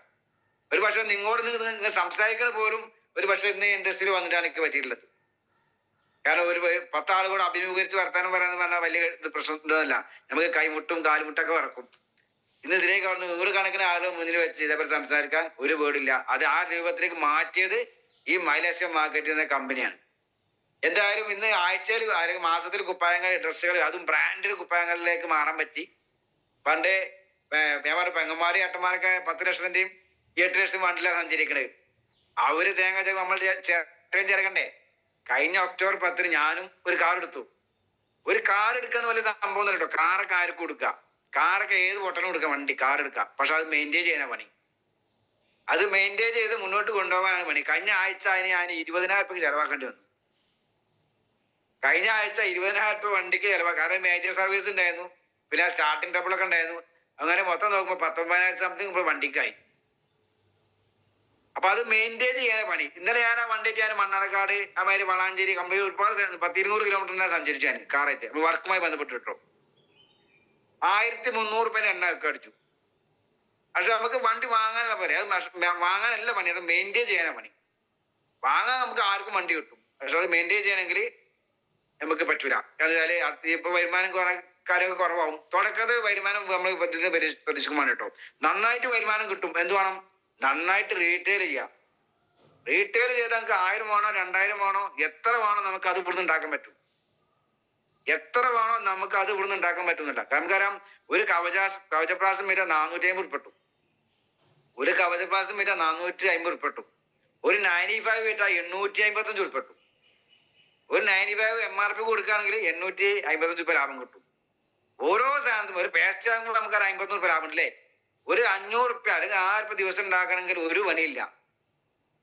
ഒരു പക്ഷെ നിങ്ങൾ സംസാരിക്കുന്നത് പോലും ഒരു പക്ഷെ ഇന്ന് ഇൻഡസ്ട്രിയിൽ വന്നിട്ടാണ് എനിക്ക് പറ്റിയിട്ടുള്ളത്. കാരണം ഒരു 10 ആളുകളോട് അഭിമുഖീകരിച്ച് വർത്താനം പറയാന്ന് പറഞ്ഞാൽ വലിയ പ്രശ്നം ഇതൊന്നുമല്ല. നമുക്ക് കൈമുട്ടും കാൽമുട്ടൊക്കെ വറക്കും. ഇന്ന് ഇതിലേക്ക് വന്ന് 100 കണക്കിന് ആളുകൾ മുന്നിൽ വെച്ച് ഇതേപോലെ സംസാരിക്കാൻ ഒരു വേർഡില്ല. അത് ആ രൂപത്തിലേക്ക് മാറ്റിയത് ഈ മൈലേഷ്യ മാർക്കറ്റ് എന്ന കമ്പനിയാണ്. എന്തായാലും ഇന്ന് ആഴ്ചയിൽ അല്ലെങ്കിൽ മാസത്തിൽ കുപ്പായങ്ങൾ, ഡ്രസ്സുകൾ, അതും ബ്രാൻഡഡ് കുപ്പായങ്ങളിലേക്ക് മാറാൻ പറ്റി. പണ്ട് ഞാൻ പറഞ്ഞു പെങ്ങന്മാരും ഏട്ടന്മാരൊക്കെ 10 ലക്ഷത്തിന്റെയും 8 ലക്ഷത്തിനും വണ്ടിയിലാണ് സഞ്ചരിക്കണത്. അവര് തേങ്ങ നമ്മൾ ചേർക്കണ്ടേ. കഴിഞ്ഞ ഒക്ടോബർ 10 ഞാനും ഒരു കാർ എടുത്തു. ഒരു കാർ എടുക്കുന്ന വലിയ സംഭവം ഒന്നും കേട്ടോ. കാറൊക്കെ ആർക്കും കൊടുക്കുക, കാറൊക്കെ ഏത് പൊട്ടനും കൊടുക്കാം, വണ്ടി കാർ എടുക്കാം. പക്ഷെ അത് മെയിൻറ്റെയിൻ ചെയ്യാനാ പണി. അത് മെയിൻറ്റെയിൻ ചെയ്ത് മുന്നോട്ട് കൊണ്ടുപോകാനാണ് പണി. കഴിഞ്ഞ ആഴ്ച അതിന് ഞാൻ 20,000 രൂപ ചെലവാക്കേണ്ടി വന്നു. കഴിഞ്ഞ ആഴ്ച 20,000 രൂപ വണ്ടിക്ക് ചെലവാക്കാം. കാരണം മേജർ സർവീസ് ഉണ്ടായിരുന്നു, പിന്നെ സ്റ്റാർട്ടിങ് ട്രബിളൊക്കെ ഉണ്ടായിരുന്നു. അങ്ങനെ മൊത്തം നോക്കുമ്പോൾ 19,000 സംതിങ് ഇപ്പോൾ വണ്ടിക്കായി. അപ്പൊ അത് മെയിൻറ്റെയിൻ ചെയ്യാൻ പണി. ഇന്നലെ ഞാൻ ആ വണ്ടിയിട്ട് ഞാൻ മണ്ണാർക്കാട് അമാതിരി വളാഞ്ചേരി കമ്പനി ഒരുപാട് 100-200 കിലോമീറ്ററിനെ സഞ്ചരിച്ചു ഞാൻ കാറായിട്ട്. വർക്കുമായി ബന്ധപ്പെട്ട് കിട്ടോ 1300 രൂപ എണ്ണ ഒക്കെ അടിച്ചു. പക്ഷെ നമുക്ക് വണ്ടി വാങ്ങാനല്ല പണി, അത് വാങ്ങാനല്ല പണി, അത് മെയിൻറ്റെയിൻ ചെയ്യാനാ പണി. വാങ്ങാൻ നമുക്ക് ആർക്കും വണ്ടി കിട്ടും, പക്ഷെ അത് മെയിൻറ്റെയിൻ ചെയ്യണമെങ്കിൽ നമുക്ക് പറ്റൂല. എന്നാല് ഇപ്പൊ വരുമാനം കാര്യമൊക്കെ കുറവാകും. തുടക്കത്തിൽ വരുമാനം നമ്മൾ പ്രതീക്ഷിക്കുമ്പോൾ കേട്ടോ നന്നായിട്ട് വരുമാനം കിട്ടും. എന്ത് വേണം? നന്നായിട്ട് റീറ്റെയിൽ ചെയ്യാം. റീറ്റെയിൽ ചെയ്താൽ നമുക്ക് 1000 വേണോ 2000 വേണോ എത്ര വേണോ നമുക്ക് അത് ഇവിടുന്ന് ഉണ്ടാക്കാൻ പറ്റും. എത്ര വേണോ നമുക്ക് അത് ഇവിടുന്ന് ഉണ്ടാക്കാൻ പറ്റുന്നില്ല. നമുക്കറിയാം ഒരു കവചപ്രാസം വരെ 450 ഉൾപ്പെട്ടു. ഒരു കവചപ്രാസം വരെ 450 ഉൾപ്പെട്ടു. ഒരു 95 വിറ്റ 855 ഉൾപ്പെട്ടു. ഒരു 95 MRP കൊടുക്കുകയാണെങ്കിൽ 855 രൂപ ലാഭം കിട്ടും. ഓരോ സാധനത്തിനും ഒരു പേസ്റ്റ് ആകുമ്പോൾ നമുക്ക് 50 രൂപ ലാഭം അല്ലേ. ഒരു 500 രൂപ അല്ലെങ്കിൽ 1000 രൂപ ദിവസം ഉണ്ടാക്കണമെങ്കിൽ ഒരു പണിയില്ല.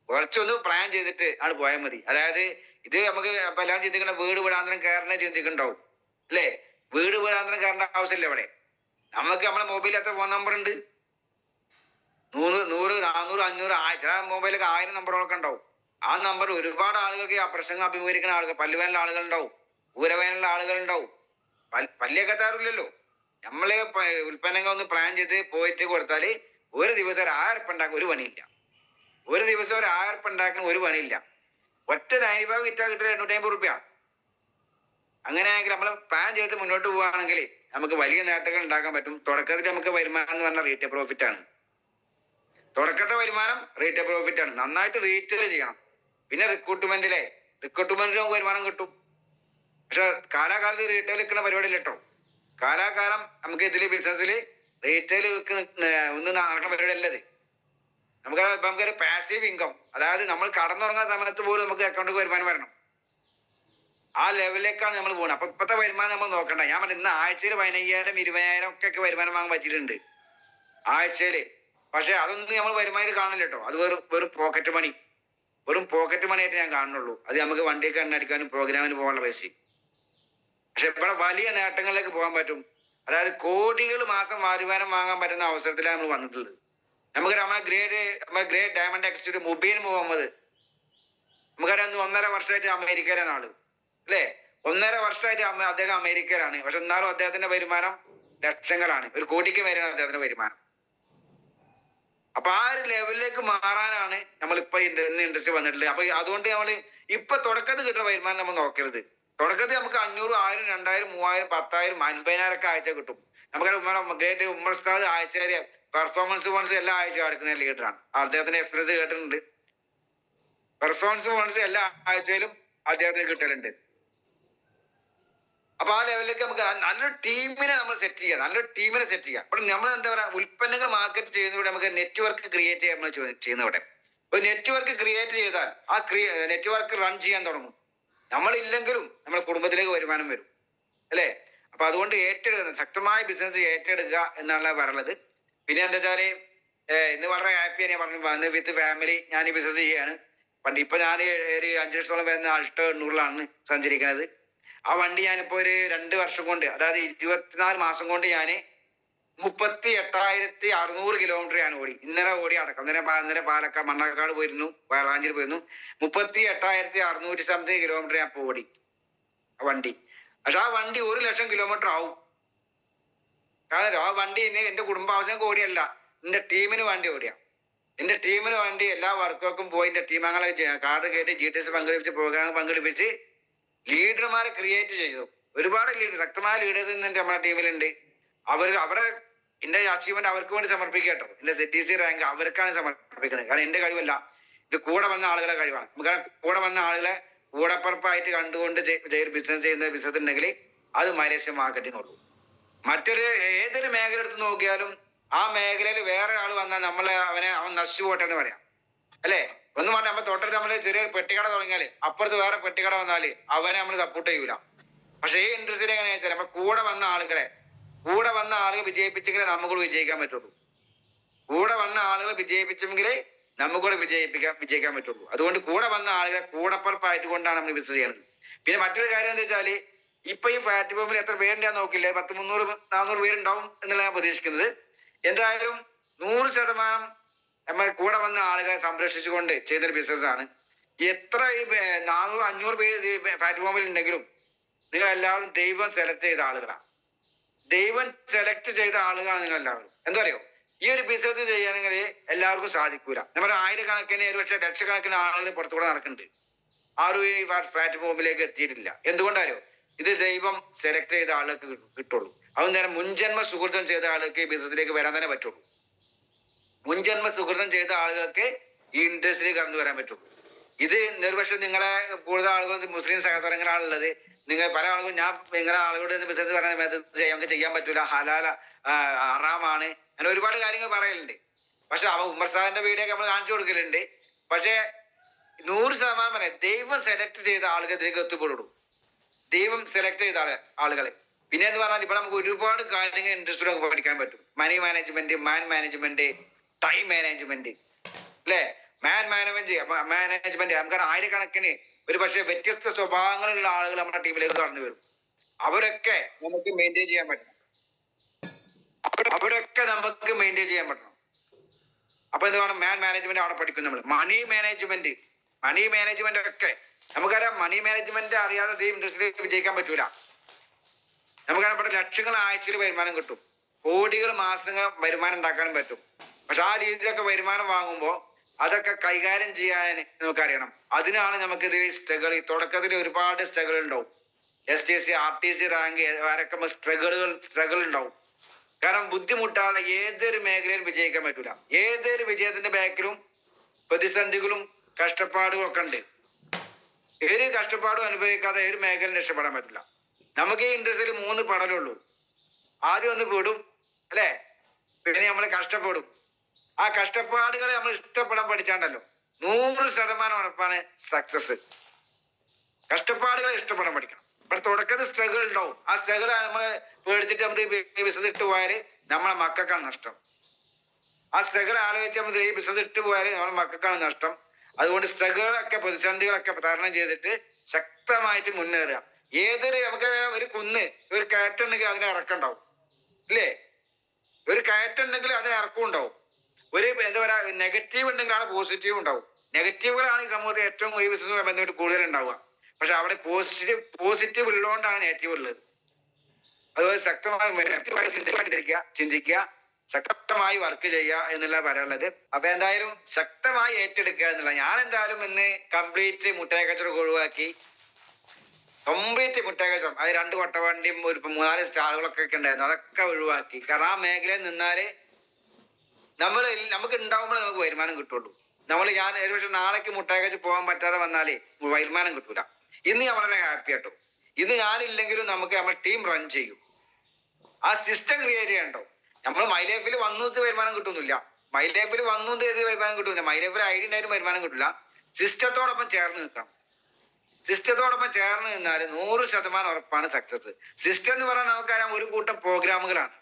കുറച്ചൊന്ന് പ്ലാൻ ചെയ്തിട്ട് ആണ് പോയാൽ മതി. അതായത് ഇത് നമുക്ക് എല്ലാം ചിന്തിക്കണ്ട വീട് വീടാന്തരം കയറണേ ചിന്തിക്കുന്നുണ്ടാവും അല്ലേ. വീട് വീടാന്തരം കയറേണ്ട ആവശ്യമില്ല. ഇവിടെ നമുക്ക് നമ്മളെ മൊബൈലിൽ എത്ര ഫോൺ നമ്പർ ഉണ്ട്? 100, 400, 500, ചില മൊബൈലൊക്കെ 1000 നമ്പറുകളൊക്കെ ഉണ്ടാവും. ആ നമ്പർ ഒരുപാട് ആളുകൾക്ക് ആ പ്രശ്നങ്ങൾ അഭിമുഖീകരിക്കുന്ന ആളുകൾ, പല്ലുവേനുള്ള ആളുകൾ ഉണ്ടാവും, ഊരവേനുള്ള ആളുകൾ ഉണ്ടാവും. പല്ലിയൊക്കെ എത്താറില്ലല്ലോ. നമ്മള് ഉൽപ്പന്നങ്ങൾ ഒന്ന് പ്ലാൻ ചെയ്ത് പോയിട്ട് കൊടുത്താല് ഒരു ദിവസം 1000 രൂപ ഉണ്ടാക്കാൻ ഒരു പണിയില്ല. ഒരു ദിവസം 1000 രൂപ ഉണ്ടാക്കാൻ ഒരു പണിയില്ല. ഒറ്റ 95 വിറ്റാൽ കിട്ടുക 850 രൂപ. അങ്ങനെയാണെങ്കിൽ നമ്മൾ പ്ലാൻ ചെയ്ത് മുന്നോട്ട് പോവുകയാണെങ്കിൽ നമുക്ക് വലിയ നേട്ടങ്ങൾ ഉണ്ടാക്കാൻ പറ്റും. തുടക്കത്തിൽ നമുക്ക് വരുമാനം എന്ന് പറഞ്ഞാൽ റീറ്റെയിൽ പ്രോഫിറ്റ് ആണ്. തുടക്കത്തെ വരുമാനം റീറ്റെയിൽ പ്രോഫിറ്റ് ആണ്. നന്നായിട്ട് റീറ്റെയിൽ ചെയ്യണം. പിന്നെ റിക്രൂട്ട്മെന്റിന് വരുമാനം കിട്ടും. പക്ഷെ കാലാകാലത്ത് റീറ്റെയിൽ വിൽക്കുന്ന പരിപാടി ഇല്ല കേട്ടോ. കാലാകാലം നമുക്ക് ഇതില് ബിസിനസ്സിൽ റീറ്റെയിൽ ഒന്നും നടക്കുന്ന പരിപാടി അല്ലത്. നമുക്കൊരു പാസീവ് ഇൻകം, അതായത് നമ്മൾ കടന്നുറങ്ങുന്ന സമയത്ത് പോലും നമുക്ക് അക്കൗണ്ടിൽ വരുമാനം വരണം. ആ ലെവലിലേക്കാണ് നമ്മൾ പോകുന്നത്. അപ്പൊ ഇപ്പത്തെ വരുമാനം നമ്മൾ നോക്കണ്ട. ഞാൻ പറഞ്ഞു ഇന്ന് ആഴ്ചയിൽ 15,000, 20,000 ഒക്കെ വരുമാനം വാങ്ങാൻ പറ്റിയിട്ടുണ്ട് ആഴ്ചയില്. പക്ഷെ അതൊന്നും നമ്മൾ വരുമാനം കാണില്ല കേട്ടോ. അത് വെറും പോക്കറ്റ് മണി, വെറും പോക്കറ്റ് മണി ആയിട്ട് ഞാൻ കാണുന്നുള്ളൂ. അത് നമുക്ക് വണ്ടിയൊക്കെ എണ്ണടിക്കാനും പ്രോഗ്രാമിന് പോകാനുള്ള പൈസ. പക്ഷെ ഇവിടെ വലിയ നേട്ടങ്ങളിലേക്ക് പോകാൻ പറ്റും. അതായത് കോടികൾ മാസം വരുമാനം വാങ്ങാൻ പറ്റുന്ന അവസരത്തിലാണ് നമ്മൾ വന്നിട്ടുള്ളത്. നമുക്കറിയാം നമ്മളെ great diamond executive Mubeen Muhammad, നമുക്കറിയാം 1.5 വർഷമായിട്ട് അമേരിക്കയിലാണ് ആള് അല്ലേ. 1.5 വർഷമായിട്ട് അദ്ദേഹം അമേരിക്കയിലാണ്. പക്ഷെ എന്നാലും അദ്ദേഹത്തിന്റെ വരുമാനം ലക്ഷങ്ങളാണ്. 1 കോടിക്ക് മേലാണ് അദ്ദേഹത്തിന്റെ വരുമാനം. അപ്പൊ ആ ഒരു ലെവലിലേക്ക് മാറാനാണ് നമ്മളിപ്പോ ഇന്ന് ഇൻഡസ്ട്രി വന്നിട്ടുള്ളത്. അപ്പൊ അതുകൊണ്ട് നമ്മൾ ഇപ്പൊ തുടക്കത്തിൽ കിട്ടുന്ന വരുമാനം നമ്മൾ നോക്കരുത്. തുടക്കത്തിൽ നമുക്ക് 500, 1000, 2000, 3000, 10,000, 50,000 ഒക്കെ ആഴ്ച കിട്ടും. നമുക്ക് ഗ്രേറ്റ് ഉമ്മർ ഉസ്താദ് ആഴ്ച പെർഫോമൻസ് ബോണസ് എല്ലാ ആഴ്ച എടുക്കുന്ന ലീഡറാണ്. അദ്ദേഹത്തിന്റെ എക്സ്പീരിയൻസ് കേട്ടിട്ടുണ്ട്. പെർഫോമൻസ് ബോണസ് എല്ലാ ആഴ്ചയിലും അദ്ദേഹത്തിന് കിട്ടലുണ്ട്. അപ്പൊ ആ ലെവലിലേക്ക് നമുക്ക് നല്ലൊരു ടീമിനെ നമ്മൾ സെറ്റ് ചെയ്യുക, നല്ലൊരു ടീമിനെ സെറ്റ് ചെയ്യുക. അപ്പോൾ നമ്മൾ എന്താ പറയാ, ഉൽപ്പന്നങ്ങൾ മാർക്കറ്റ് ചെയ്യുന്നവിടെ നമുക്ക് നെറ്റ്വർക്ക് ക്രിയേറ്റ് ചെയ്യാൻ നമ്മൾ ചെയ്യുന്നവിടെ. ഒരു നെറ്റ്വർക്ക് ക്രിയേറ്റ് ചെയ്താൽ ആ നെറ്റ്വർക്ക് റൺ ചെയ്യാൻ തുടങ്ങും. നമ്മളില്ലെങ്കിലും നമ്മുടെ കുടുംബത്തിലേക്ക് വരുമാനം വരും അല്ലേ. അപ്പൊ അതുകൊണ്ട് ഏറ്റെടുക്കുക, ശക്തമായ ബിസിനസ് ഏറ്റെടുക്കുക എന്നാണ് പറയുന്നത്. പിന്നെ എന്താ വെച്ചാല് ഇന്ന് വളരെ ഹാപ്പിയാണ് ഞാൻ പറഞ്ഞു വന്ന് വിത്ത് ഫാമിലി ഞാൻ ഈ ബിസിനസ് ചെയ്യാണ്. പണ്ട് ഇപ്പൊ ഞാൻ ഒരു 5 ലക്ഷത്തോളം വരുന്ന ആൾട്ടോ 800-ലാണ് സഞ്ചരിക്കുന്നത്. ആ വണ്ടി ഞാനിപ്പോ ഒരു 2 വർഷം കൊണ്ട്, അതായത് 24 മാസം കൊണ്ട് ഞാൻ 38,600 കിലോമീറ്റർ ഞാൻ ഓടി. ഇന്നലെ ഓടി അടക്കം. ഇന്നലെ പാലക്കാട് മണ്ണാർക്കാട് പോയിരുന്നു, വളാഞ്ചേരി പോയിരുന്നു. 38,600 സംതിങ് കിലോമീറ്റർ ഞാൻ ഓടി ആ വണ്ടി. പക്ഷെ ആ വണ്ടി 1 ലക്ഷം കിലോമീറ്റർ ആവും. കാരണം ആ വണ്ടി എന്റെ കുടുംബാവശ്യം ഓടിയല്ല, എന്റെ ടീമിന് വേണ്ടി ഓടിയാ. എന്റെ ടീമിന് വേണ്ടി എല്ലാ വർക്കുകൾക്കും പോയി എന്റെ ടീം അംഗങ്ങളെ കാർഡ് കേട്ട് GTS പങ്കെടുപ്പിച്ച് പ്രോഗ്രാം പങ്കെടുപ്പിച്ച് ലീഡർമാരെ ക്രിയേറ്റ് ചെയ്തു. ഒരുപാട് ശക്തമായ ലീഡേഴ്സ് ഇന്ന് നമ്മുടെ ടീമിലുണ്ട്. അവരെ എന്റെ അച്ചീവ്മെന്റ് അവർക്ക് വേണ്ടി സമർപ്പിക്കുക കേട്ടോ. എന്റെ ZTC റാങ്ക് അവർക്കാണ് സമർപ്പിക്കുന്നത്. കാരണം എന്റെ കഴിവല്ല, ഇത് കൂടെ വന്ന ആളുകളെ കഴിവാണ്. നമുക്ക് കൂടെ വന്ന ആളുകളെ കൂടപ്പുറപ്പായിട്ട് കണ്ടുകൊണ്ട് ബിസിനസ് ചെയ്യുന്ന ബിസിനസ് ഉണ്ടെങ്കിൽ അത് മലേഷ്യ മാർക്കറ്റിംഗ് ഉള്ളൂ. ഏതൊരു മേഖല എടുത്ത് നോക്കിയാലും ആ മേഖലയിൽ വേറെ ആൾ വന്നാൽ അവൻ നശിച്ചു പോട്ടെ എന്ന് പറയാം അല്ലേ? ഒന്നും വേണ്ട, നമ്മൾ തൊട്ടിട്ട് നമ്മള് ചെറിയ പെട്ടിക്കട തുടങ്ങിയാല് അപ്പുറത്ത് വേറെ പെട്ടിക്കട വന്നാല് അവനെ നമ്മൾ സപ്പോർട്ട് ചെയ്യൂല. പക്ഷെ ഈ ഇൻഡസ്ട്രിയിൽ എങ്ങനെയാ വെച്ചാൽ അപ്പൊ കൂടെ വന്ന ആളുകൾ വിജയിപ്പിച്ചെങ്കിലേ നമുക്കൂടെ വിജയിക്കാൻ പറ്റുള്ളൂ. കൂടെ വന്ന ആളുകൾ വിജയിപ്പിച്ചെങ്കിലേ നമുക്കൂടെ വിജയിക്കാൻ പറ്റുള്ളൂ. അതുകൊണ്ട് കൂടെ വന്ന ആളുകളെ കൂടപ്പുറപ്പായിട്ട് കൊണ്ടാണ് നമ്മൾ ബിസിനസ് ചെയ്യുന്നത്. പിന്നെ മറ്റൊരു കാര്യം എന്താ വെച്ചാല് ഇപ്പൊ ഈ പ്ലാറ്റ്ഫോമിൽ എത്ര പേരുണ്ടാ നോക്കില്ലേ, 300-400 പേരുണ്ടാവും എന്നുള്ള ഞാൻ പ്രതീക്ഷിക്കുന്നത്. എന്തായാലും 100% നമ്മൾ കൂടെ വന്ന ആളുകളെ സംരക്ഷിച്ചുകൊണ്ട് ചെയ്തൊരു ബിസിനസ്സാണ്. എത്ര ഈ 400-500 പേര് പ്ലാറ്റ്ഫോമിൽ ഉണ്ടെങ്കിലും നിങ്ങൾ എല്ലാവരും ദൈവം സെലക്ട് ചെയ്ത ആളുകളാണ്. ദൈവം സെലക്ട് ചെയ്ത ആളുകളാണ് നിങ്ങൾ എല്ലാവരും. എന്താ പറയുക, ഈ ഒരു ബിസിനസ് ചെയ്യണമെങ്കിൽ എല്ലാവർക്കും സാധിക്കൂല. നമ്മുടെ ആയിരക്കണക്കിന് ഒരുപക്ഷെ ലക്ഷക്കണക്കിന് ആളുകൾ പുറത്തുകൂടെ നടക്കുന്നുണ്ട്, ആരും ഈ പ്ലാറ്റ്ഫോമിലേക്ക് എത്തിയിട്ടില്ല. എന്തുകൊണ്ടാരോ, ഇത് ദൈവം സെലക്ട് ചെയ്ത ആളുകൾക്ക് കിട്ടുള്ളൂ. അതും നേരം മുൻജന്മ സുഹൃത്തം ചെയ്ത ആളുകൾക്ക് ഈ ബിസിനസ്സിലേക്ക് വരാൻ തന്നെ പറ്റുള്ളൂ. മുൻജന്മ സുഹൃത്തം ചെയ്ത ആളുകൾക്ക് ഈ ഇൻഡസ്ട്രിയിൽ കടന്നു വരാൻ പറ്റുള്ളൂ. ഇത് നിർവശം നിങ്ങളെ കൂടുതൽ ആളുകൾ മുസ്ലിം സഹോദരങ്ങളാണുള്ളത്. നിങ്ങൾ പല ആളുകളും ഞാൻ നിങ്ങളെ ആളുകളുടെ ബിസിനസ് പറയുന്ന നമുക്ക് ചെയ്യാൻ പറ്റൂല, ഹലാല ഹറാമാണ്, അങ്ങനെ ഒരുപാട് കാര്യങ്ങൾ പറയലുണ്ട്. പക്ഷെ ഉമർ സാഹിന്റെ വീഡിയോ ഒക്കെ നമ്മൾ കാണിച്ചു കൊടുക്കലുണ്ട്. പക്ഷെ 100% പറയാം, ദൈവം സെലക്ട് ചെയ്ത ആളുകൾ ഇതിലേക്ക് എത്തിപ്പെടുള്ളൂ. ദൈവം സെലക്ട് ചെയ്ത ആളുകളെ. പിന്നെ എന്ന് പറഞ്ഞാൽ ഇപ്പൊ നമുക്ക് ഒരുപാട് കാര്യങ്ങൾ ഇൻഡസ്ട്രി നമുക്ക് പഠിക്കാൻ പറ്റും. മണി മാനേജ്മെന്റ്, മാൻ മാനേജ്മെന്റ്, ടൈം മാനേജ്മെന്റ്, അല്ലെ? മാനേജ്മെന്റ് നമുക്ക് ആയിരക്കണക്കിന് ഒരു പക്ഷെ വ്യത്യസ്ത സ്വഭാവങ്ങളുള്ള ആളുകൾ നമ്മുടെ ടീമിലേക്ക് കടന്നു വരും. അവരൊക്കെ നമുക്ക് മെയിൻറ്റെയിൻ ചെയ്യാൻ പറ്റണം. അപ്പൊ എന്ത് വേണം, മാൻ മാനേജ്മെന്റ് അവിടെ പഠിക്കും നമ്മൾ. മണി മാനേജ്മെന്റ് ഒക്കെ നമുക്കറിയാം. മണി മാനേജ്മെന്റ് അറിയാതെ ഈ ഇൻഡസ്ട്രിയിൽ വിജയിക്കാൻ പറ്റൂല. നമുക്കറിയാം ഇവിടെ ലക്ഷങ്ങൾ ആഴ്ചയിൽ വരുമാനം കിട്ടും, കോടികൾ മാസങ്ങൾ വരുമാനം ഉണ്ടാക്കാനും പറ്റും. പക്ഷെ ആ രീതിയിലൊക്കെ വരുമാനം വാങ്ങുമ്പോൾ അതൊക്കെ കൈകാര്യം ചെയ്യാൻ നമുക്കറിയണം. അതിനാണ് നമുക്കിത് സ്ട്രഗിൾ. തുടക്കത്തിൽ ഒരുപാട് സ്ട്രഗിൾ ഉണ്ടാവും. STC RTC റാങ്ക് വരക്കുമ്പോൾ സ്ട്രഗിൾ ഉണ്ടാവും. കാരണം ബുദ്ധിമുട്ടാതെ ഏതൊരു മേഖലയിൽ വിജയിക്കാൻ പറ്റൂല. ഏതൊരു വിജയത്തിന്റെ ബാക്കിലും പ്രതിസന്ധികളും കഷ്ടപ്പാടുകളും ഒക്കെ ഉണ്ട്. ഒരു കഷ്ടപ്പാടും അനുഭവിക്കാതെ ഒരു മേഖലയിൽ രക്ഷപ്പെടാൻ പറ്റില്ല. നമുക്ക് ഈ ഇൻഡസ്ട്രിയിൽ 3 പടലുള്ളൂ. ആദ്യം ഒന്ന് വിടും, അല്ലെ? പിന്നെ നമ്മൾ കഷ്ടപ്പെടും. ആ കഷ്ടപ്പാടുകളെ നമ്മൾ ഇഷ്ടപ്പെടാൻ പഠിച്ചാണ്ടല്ലോ 100% ഉറപ്പാണ് സക്സസ്. കഷ്ടപ്പാടുകളെ ഇഷ്ടപ്പെടാൻ പഠിക്കണം. ഇപ്പൊ തുടക്കത്തിൽ സ്ട്രഗിൾ ഉണ്ടാവും. ആ സ്ട്രഗിൾ നമ്മള് പേടിച്ചിട്ട് നമുക്ക് ബിസിനസ് ഇട്ട് പോയാല് നമ്മളെ മക്കൾക്കാണ് നഷ്ടം. ആ സ്ട്രഗിൾ ആലോചിച്ച് നമുക്ക് ഈ ബിസിനസ് ഇട്ട് പോയാല് നമ്മളെ മക്കൾക്കാണ് നഷ്ടം. അതുകൊണ്ട് സ്ട്രഗിളൊക്കെ പ്രതിസന്ധികളൊക്കെ തരണം ചെയ്തിട്ട് ശക്തമായിട്ട് മുന്നേറുക. നമുക്ക് ഒരു കുന്ന്, ഒരു കയറ്റുണ്ടെങ്കിൽ അതിനെ ഇറക്കുണ്ടാവും, ഇല്ലേ? ഒരു കയറ്റുണ്ടെങ്കിൽ അതിന് ഇറക്കം ഉണ്ടാവും. ഒരു എന്താ പറയാ, നെഗറ്റീവ് ഉണ്ടെങ്കിൽ അവിടെ പോസിറ്റീവ് ഉണ്ടാവും. നെഗറ്റീവുകളാണ് ഈ സമൂഹത്തിൽ ഏറ്റവും ഈ ബിസിനസ് ബന്ധപ്പെട്ട് കൂടുതൽ ഉണ്ടാവുക. പക്ഷെ അവിടെ പോസിറ്റീവ് ഉള്ളതുകൊണ്ടാണ് നെഗറ്റീവ് ഉള്ളത്. അതുപോലെ ശക്തമായി ചിന്തിക്കുക, ശക്തമായി വർക്ക് ചെയ്യുക എന്നുള്ള പറയാനുള്ളത്. അപ്പൊ എന്തായാലും ശക്തമായി ഏറ്റെടുക്കുക എന്നുള്ള. ഞാൻ എന്തായാലും ഇന്ന് കംപ്ലീറ്റ് മുട്ടായി കച്ചവടം ഒഴിവാക്കി, കംപ്ലീറ്റ് മുട്ടായി കച്ചവടം, അത് 2 കൊട്ടവണ്ടിയും ഒരു 3-4 സ്റ്റാളുകളൊക്കെ ഉണ്ടായിരുന്നു, അതൊക്കെ ഒഴിവാക്കി. കാരണം ആ മേഖലയിൽ നിന്നാല് നമുക്ക് ഉണ്ടാവുമ്പോഴേ നമുക്ക് വരുമാനം കിട്ടുള്ളൂ. ഞാൻ ഏകദേശം നാളേക്ക് മുട്ടായി കച്ച് പോകാൻ പറ്റാതെ വന്നാലേ വരുമാനം കിട്ടൂല. ഇന്ന് ഞാൻ വളരെ ഹാപ്പി ആട്ടോ. ഇന്ന് ഞാനില്ലെങ്കിലും നമുക്ക് നമ്മുടെ ടീം റൺ ചെയ്യും. ആ സിസ്റ്റം ക്രിയേറ്റ് ചെയ്യണ്ടോ. നമ്മൾ മൈ ലൈഫിൽ വന്നത് വരുമാനം കിട്ടുന്നില്ല, മൈ ലൈഫിൽ വന്നത് ഏത് വരുമാനം കിട്ടുന്നില്ല, മൈ ലൈഫിൽ ഐഡിയ ഉണ്ടായിട്ട് വരുമാനം കിട്ടില്ല. സിസ്റ്റത്തോടൊപ്പം ചേർന്ന് നിൽക്കണം. സിസ്റ്റത്തോടൊപ്പം ചേർന്ന് നിന്നാൽ 100% ഉറപ്പാണ് സക്സസ്. സിസ്റ്റം എന്ന് പറഞ്ഞാൽ നമുക്കറിയാം ഒരു കൂട്ടം പ്രോഗ്രാമുകളാണ്.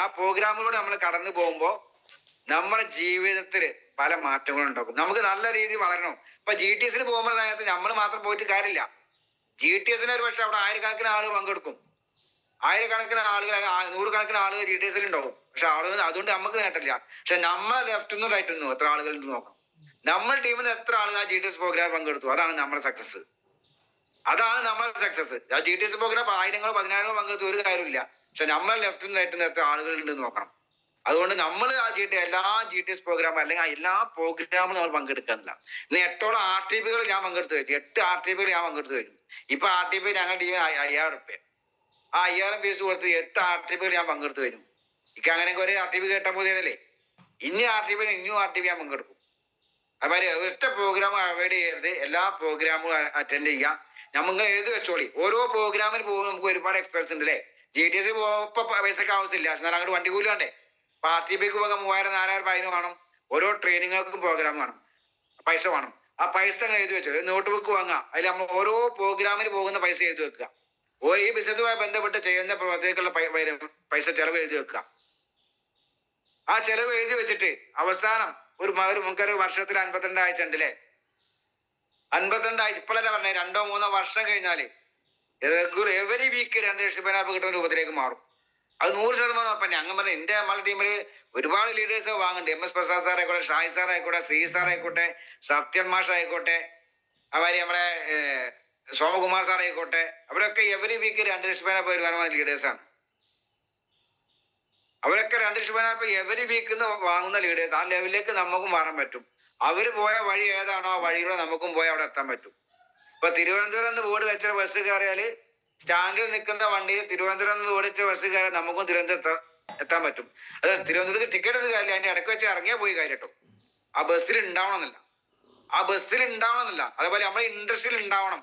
ആ പ്രോഗ്രാമുകളോട് നമ്മൾ കടന്നു പോകുമ്പോൾ നമ്മുടെ ജീവിതത്തിൽ പല മാറ്റങ്ങളും ഉണ്ടാക്കും. നമുക്ക് നല്ല രീതിയിൽ വളരണം. ഇപ്പൊ GTS പോകുമ്പോൾ സമയത്ത് നമ്മൾ മാത്രം പോയിട്ട് കാര്യമില്ല. GTS ഒരു പക്ഷെ അവിടെ ആയിരക്കണക്കിന് ആളുകൾ പങ്കെടുക്കും. ആയിരക്കണക്കിന് ആളുകൾ, 100 കണക്കിന് ആളുകൾ GTS ഉണ്ടാവും. പക്ഷെ അതുകൊണ്ട് നമുക്ക് നേട്ടമില്ല. പക്ഷെ നമ്മളെ ലെഫ്റ്റ് നിന്നും റൈറ്റ് നിന്നും എത്ര ആളുകൾ ഉണ്ട് നോക്കണം. നമ്മുടെ ടീമിൽ നിന്ന് എത്ര ആളുകൾ ആ GTS പ്രോഗ്രാം പങ്കെടുത്തു, അതാണ് നമ്മുടെ സക്സസ്. ആ GTS പ്രോഗ്രാം 1000-10,000 പങ്കെടുത്തു ഒരു കാര്യമില്ല. പക്ഷെ നമ്മളെ ലെഫ്റ്റ് നിന്ന് റൈറ്റ് നിന്ന് എത്ര ആളുകൾ ഉണ്ട് നോക്കണം. അതുകൊണ്ട് നമ്മൾ എല്ലാ GTS പ്രോഗ്രാം അല്ലെങ്കിൽ എല്ലാ പ്രോഗ്രാമും നമ്മൾ പങ്കെടുക്കുന്നില്ല. ഇന്ന് 8ഓളം RTPകൾ ഞാൻ പങ്കെടുത്തു കഴിഞ്ഞു. 8 RTPകൾ ഞാൻ പങ്കെടുത്തു കഴിഞ്ഞു. ഇപ്പൊ RTP ഞങ്ങളുടെ ടീമിന് 5000 റുപ്യ. ആ 5000 ഫീസ് കൊടുത്ത് 8 RTPകൾ ഞാൻ പങ്കെടുത്തു കഴിഞ്ഞു. എനിക്ക് അങ്ങനെയൊക്കെ ഒരു RTP കേട്ടാൽ പോലെയല്ലേ. ഇനി RTP ഞാൻ പങ്കെടുക്കും. അതുപോലെ ഒറ്റ പ്രോഗ്രാം അവോയ്ഡ് ചെയ്യരുത്. എല്ലാ പ്രോഗ്രാമും അറ്റൻഡ് ചെയ്യാം. നമുക്ക് എഴുതി വെച്ചോളി. ഓരോ പ്രോഗ്രാമിന് പോകുമ്പോൾ നമുക്ക് ഒരുപാട് എക്സ്പെർട്സ് ഉണ്ട്, അല്ലേ? GTS ഇപ്പൊ പൈസക്ക് ആവശ്യമില്ല. എന്നാൽ അങ്ങോട്ട് വണ്ടി കൂലി വേണ്ടേ? പാർട്ടി ബൈക്ക് പോകാൻ 3000, 4000 അതിന് വേണം. ഓരോ ട്രെയിനിങ്ങുകൾക്കും പ്രോഗ്രാം വേണം, പൈസ വേണം. ആ പൈസ എഴുതി വെച്ചോ, നോട്ട് ബുക്ക് വാങ്ങുക, അതിൽ നമ്മൾ ഓരോ പ്രോഗ്രാമിന് പോകുന്ന പൈസ എഴുതി വെക്കുക. ഈ ബിസിനസ്സുമായി ബന്ധപ്പെട്ട് ചെയ്യുന്ന പ്രവർത്തിക്കുള്ള പൈസ ചെലവ് എഴുതി വെക്കുക. ആ ചെലവ് എഴുതി വെച്ചിട്ട് അവസാനം നമുക്കൊരു വർഷത്തിൽ 52 ആഴ്ച ഉണ്ടല്ലേ? 52 ആഴ്ച ഇപ്പോഴല്ല പറഞ്ഞേ, 2 or 3 വർഷം കഴിഞ്ഞാല് എവരി വീക്ക് 2 ലക്ഷം കിട്ടുന്ന രൂപത്തിലേക്ക് മാറും. അത് 100% ഉറപ്പന്നെ. അങ്ങ് പറഞ്ഞ എന്റെ നമ്മളുടെ ടീമില് ഒരുപാട് ലീഡേഴ്സ് വാങ്ങുന്നുണ്ട്. MS പ്രസാദ് സാർ ആയിക്കോട്ടെ, ഷായ് സാർ ആയിക്കോട്ടെ, ശ്രീ സാർ ആയിക്കോട്ടെ, സത്യൻ മാഷ് ആയിക്കോട്ടെ, അവര് നമ്മളെ സോമകുമാർ സാർ ആയിക്കോട്ടെ, അവരൊക്കെ എവരി വീക്ക് 2 ലക്ഷം വരുമാനമായ ലീഡേഴ്സാണ്. അവരൊക്കെ 2 ലക്ഷം എവരി വീക്ക് വാങ്ങുന്ന ലീഡേഴ്സ്. ആ ലെവലിലേക്ക് നമുക്കും മാറാൻ പറ്റും. അവര് പോയ വഴി ഏതാണോ ആ വഴിയിലൂടെ നമുക്കും പോയി അവിടെ എത്താൻ പറ്റും. ഇപ്പൊ തിരുവനന്തപുരം എന്ന് ബോർഡ് വെച്ച ബസ് കയറിയാല് സ്റ്റാൻഡിൽ നിൽക്കുന്ന വണ്ടിയിൽ തിരുവനന്തപുരം എന്ന് ബോർഡ് വെച്ച ബസ് കയറിയാൽ നമുക്കും തിരുവനന്തപുരത്ത് എത്താൻ പറ്റും. അത് തിരുവനന്തപുരത്ത് ടിക്കറ്റ് എടുത്ത് കാര്യമില്ല, അതിന്റെ ഇടയ്ക്ക് വെച്ച് ഇറങ്ങിയാൽ പോയി കാര്യം കേട്ടോ. ആ ബസ്സിൽ ഉണ്ടാവണമെന്നില്ല, അതേപോലെ നമ്മുടെ ഇൻഡസ്ട്രിയിൽ ഉണ്ടാവണം.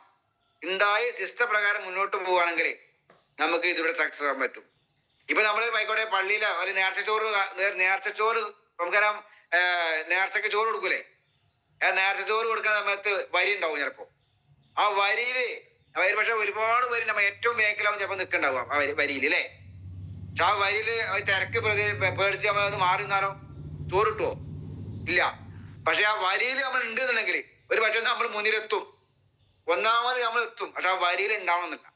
ഉണ്ടായി സിസ്റ്റം പ്രകാരം മുന്നോട്ട് പോവുകയാണെങ്കിൽ നമുക്ക് ഇതിലൂടെ സക്സസ് ആകാൻ പറ്റും. ഇപ്പൊ നമ്മൾ ആയിക്കോട്ടെ പള്ളിയിലെ ഒരു നേർച്ച ചോറ് നമുക്കറിയാം, നേർച്ചക്ക് ചോറ് കൊടുക്കൂലേ? നേർച്ച ചോറ് കൊടുക്കുന്ന സമയത്ത് വരി ഉണ്ടാവും ചിലപ്പോ. ആ വരിയില് പക്ഷെ ഒരുപാട് വരി നമ്മൾ ഏറ്റവും ബാക്കിലാവും ചിലപ്പോൾ നിൽക്കണ്ടാവും ആ വരിയിൽ അല്ലേ? പക്ഷെ ആ വരിയില് തിരക്ക് പേടിച്ച് നമ്മൾ മാറി നിന്നാലോ ചോറ് കിട്ടുമോ? ഇല്ല. പക്ഷെ ആ വരിയിൽ നമ്മൾ ഉണ്ട് എന്നുണ്ടെങ്കിൽ ഒരു പക്ഷെ നമ്മൾ മുന്നിലെത്തും, ഒന്നാമത് നമ്മൾ എത്തും. പക്ഷെ ആ വരിയിൽ ഉണ്ടാവണമെന്നില്ല.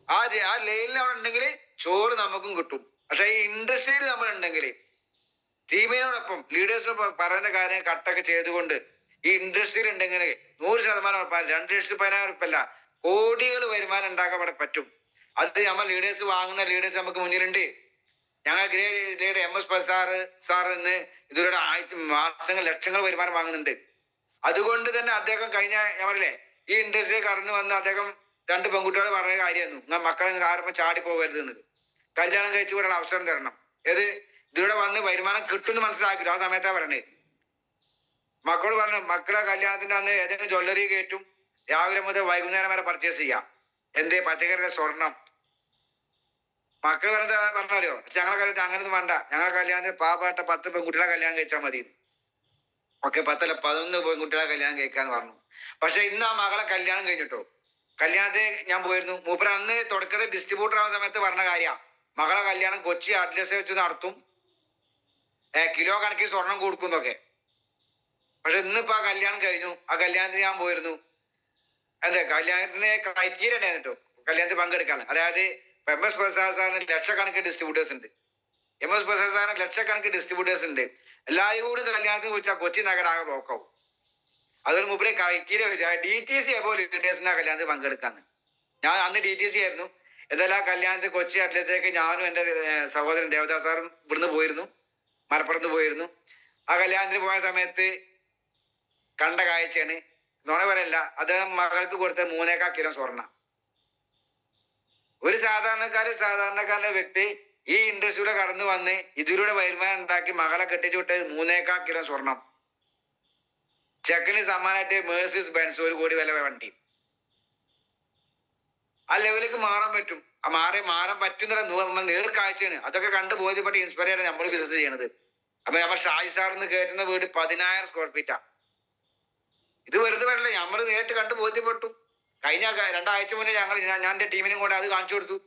ആ ലൈനിൽ അവിടെ ഉണ്ടെങ്കിൽ ചോറ് നമുക്കും കിട്ടും. പക്ഷെ ഈ ഇൻഡസ്ട്രിയിൽ നമ്മൾ ഉണ്ടെങ്കിൽ ടീമിനോടൊപ്പം ലീഡേഴ്സിനൊപ്പം പറയുന്ന കാര്യം കട്ടൊക്കെ ചെയ്തുകൊണ്ട് ഈ ഇൻഡസ്ട്രിയിൽ ഉണ്ടെങ്കിൽ 100% 2 ലക്ഷത്തി 10,000 കോടികൾ വരുമാനം ഉണ്ടാക്കാൻ അവിടെ പറ്റും. അത് നമ്മൾ ലീഡേഴ്സ് വാങ്ങുന്ന ലീഡേഴ്സ് നമുക്ക് മുന്നിലുണ്ട്. ഞങ്ങൾ ഗ്രേഡ് MS പ്രസാദ് സാർ എന്ന് ഇതിലൂടെ മാസങ്ങൾ ലക്ഷങ്ങൾ വരുമാനം വാങ്ങുന്നുണ്ട്. അതുകൊണ്ട് തന്നെ അദ്ദേഹം കഴിഞ്ഞ ഞാൻ പറയില്ലേ, ഈ ഇൻഡസ്ട്രിയിൽ കടന്നു വന്ന് അദ്ദേഹം 2 പെൺകുട്ടികൾ പറഞ്ഞ കാര്യമായിരുന്നു, മക്കളെ കാരണം ചാടി പോകരുത് എന്നത്. കല്യാണം കഴിച്ചു വിടാൻ അവസരം തരണം. ഇതിലൂടെ വന്ന് വരുമാനം കിട്ടുമെന്ന് മനസ്സിലാക്കില്ല. ആ സമയത്താ പറഞ്ഞത്. മക്കളോട് പറഞ്ഞു, മക്കളെ കല്യാണത്തിന്റെ അന്ന് ഏതെങ്കിലും ജ്വല്ലറി കയറ്റും, രാവിലെ മുതൽ വൈകുന്നേരം വരെ പർച്ചേസ് ചെയ്യാം. പച്ചക്കറിയുടെ സ്വർണം. മക്കൾ പറഞ്ഞാലോ, ഞങ്ങളെ കല്യാണത്തിന് അങ്ങനൊന്നും വേണ്ട, ഞങ്ങളെ കല്യാണത്തിന് പാവപ്പെട്ട 10 പെൺകുട്ടികളെ കല്യാണം കഴിച്ചാൽ മതി. 10 അല്ല 11 പെൺകുട്ടികളെ കല്യാണം കഴിക്കാന്ന് പറഞ്ഞു. പക്ഷെ ഇന്ന് ആ മകളെ കല്യാണം കഴിഞ്ഞിട്ടോ, കല്യാണത്തിന് ഞാൻ പോയിരുന്നു. മൂപ്പര അന്ന് തുടക്കത്തിൽ ഡിസ്ട്രിബ്യൂട്ടർ ആവുന്ന സമയത്ത് പറഞ്ഞ കാര്യ, മകളെ കല്യാണം കൊച്ചി അഡ്രസ് വെച്ച് നടത്തും, കിലോ കണക്കിൽ സ്വർണം കൊടുക്കുന്നൊക്കെ. പക്ഷെ ഇന്നിപ്പോ ആ കല്യാണം കഴിഞ്ഞു. ആ കല്യാണത്തിന് ഞാൻ പോയിരുന്നു. കല്യാണത്തിന് ക്രൈറ്റീരിയ ഉണ്ടായിരുന്നു കേട്ടോ കല്യാണത്തിൽ പങ്കെടുക്കാൻ. അതായത് MS പ്രസാദ് സാറിന് ലക്ഷക്കണക്കിന് ഡിസ്ട്രിബ്യൂട്ടേഴ്സ് ഉണ്ട്. MS പ്രസാദ് സാറിന് ലക്ഷക്കണക്കിന് ഡിസ്ട്രിബ്യൂട്ടേഴ്സ് ഉണ്ട്. എല്ലാവരും കൂടി കല്യാണത്തിന് വിളിച്ചാൽ കൊച്ചി നഗരാകെ ബ്ലോക്കാവും. അതൊരു മുമ്പേ ക്രൈറ്റീരിയ വെച്ചാൽ DTC അപ്പോൾ ലീഡേഴ്സിന് ആ കല്യാണത്തിൽ പങ്കെടുക്കാന്ന്. ഞാൻ അന്ന് DTC ആയിരുന്നു. എന്തായാലും ആ കല്യാണത്തിൽ കൊച്ചി അഡ്രസ്സിലേക്ക് ഞാനും എൻ്റെ സഹോദരൻ ദേവദാസ് സാറും ഇവിടുന്ന് പോയിരുന്നു, മലപ്പുറത്ത് പോയിരുന്നു. ആ കല്യാണത്തിന് പോയ സമയത്ത് കണ്ട കാഴ്ചയാണ്, നുണ പറയല്ല. അദ്ദേഹം മകൾക്ക് കൊടുത്ത 3.25 കിലോ സ്വർണ്ണ. ഒരു സാധാരണക്കാരന്റെ വ്യക്തി ഈ ഇൻഡസ്ട്രിയിലൂടെ കടന്നു വന്ന് ഇതിലൂടെ വരുമാനം ഉണ്ടാക്കി മകളെ കെട്ടിച്ചു വിട്ടത് 3.25 കിലോ സ്വർണം. ചെക്കന് സമ്മാനമായിട്ട് മേഴ്സിഡസ് ബെൻസ് 1 കോടി വില വണ്ടി. ആ ലെവലിലേക്ക് മാറാൻ പറ്റും. മാറാൻ പറ്റുന്ന നേർക്കാഴ്ചയാണ്. അതൊക്കെ കണ്ട് ബോധ്യപ്പെട്ട് ഇൻസ്പയർ ചെയ്യാണ് നമ്മൾ ബിസിനസ് ചെയ്യണത്. അപ്പൊ നമ്മൾ ഷായ് സാറിന് കയറ്റുന്ന വീട് 10,000 സ്ക്വയർ ഫീറ്റാ. ഇത് വെറുതെ വരല്ല, നമ്മൾ നേരിട്ട് കണ്ട് ബോധ്യപ്പെട്ടു. കഴിഞ്ഞ 2 ആഴ്ച മുന്നേ ഞാൻ എന്റെ ടീമിനും കൂടെ അത് കാണിച്ചു കൊടുത്തു.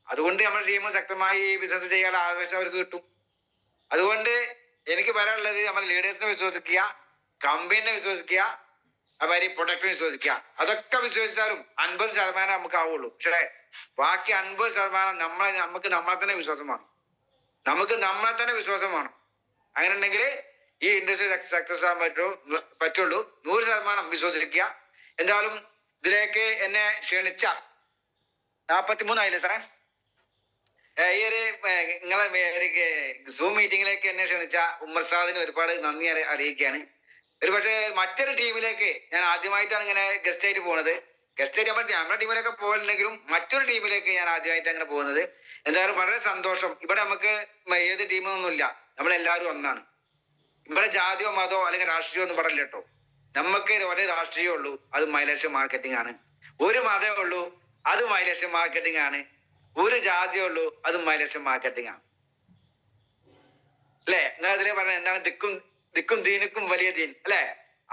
അതുകൊണ്ട് നമ്മുടെ ടീം ശക്തമായി ബിസിനസ് ചെയ്യാൻ ആവേശം അവർക്ക് കിട്ടും. അതുകൊണ്ട് എനിക്ക് പറയാനുള്ളത്, നമ്മൾ ലീഡേഴ്സിനെ വിശ്വസിക്കുക, കമ്പനിനെ വിശ്വസിക്കുക, അവര് പ്രൊഡക്റ്റിനെ വിശ്വസിക്കുക. അതൊക്കെ വിശ്വസിച്ചാലും 50% നമുക്ക് ആവുള്ളൂ. പക്ഷേ ബാക്കി 50% നമുക്ക് നമ്മളെ തന്നെ വിശ്വാസം വേണം. അങ്ങനെ ഉണ്ടെങ്കിൽ ഈ ഇൻഡസ്ട്രി സക്സസ് ആകാൻ പറ്റുള്ളൂ. 100% വിശ്വസിക്കുക. എന്തായാലും ഇതിലേക്ക് എന്നെ ക്ഷണിച്ച 43 ആയില്ലേ സാറേ, ഈ ഒരു നിങ്ങളെ സൂം മീറ്റിംഗിലേക്ക് എന്നെ ക്ഷണിച്ച ഉമ്മർ സാദിന് ഒരുപാട് നന്ദി അറിയിക്കുകയാണ്. ഒരു പക്ഷേ മറ്റൊരു ടീമിലേക്ക് ഞാൻ ആദ്യമായിട്ടാണ് ഇങ്ങനെ ഗസ്റ്റ് ആയിട്ട് പോകുന്നത്. ഗസ്റ്റ് ആയിട്ട് നമ്മുടെ ടീമിലൊക്കെ പോയില്ലെങ്കിലും മറ്റൊരു ടീമിലേക്ക് ഞാൻ ആദ്യമായിട്ട് അങ്ങനെ പോകുന്നത്. എന്തായാലും വളരെ സന്തോഷം. ഇവിടെ നമുക്ക് ഏത് ടീമൊന്നുമില്ല, നമ്മളെല്ലാവരും ഒന്നാണ്. ഇവിടെ ജാതിയോ മതമോ അല്ലെങ്കിൽ രാഷ്ട്രീയമോ ഒന്നും പറയില്ല കേട്ടോ. നമുക്ക് ഒരേ രാഷ്ട്രീയമേ ഉള്ളൂ, അത് മൈലേഷൻ മാർക്കറ്റിംഗ് ആണ്. ഒരു മതമേ ഉള്ളൂ, അത് മൈലേഷൻ മാർക്കറ്റിംഗ് ആണ്. ഒരു ജാതിയേ ഉള്ളൂ, അത് മൈലേഷൻ മാർക്കറ്റിംഗ് ആണ്. അല്ലെ? നിങ്ങൾ അതിലെ പറഞ്ഞ എന്താണ് ദിക്കും ദീനുക്കും വലിയ ദീൻ അല്ലെ?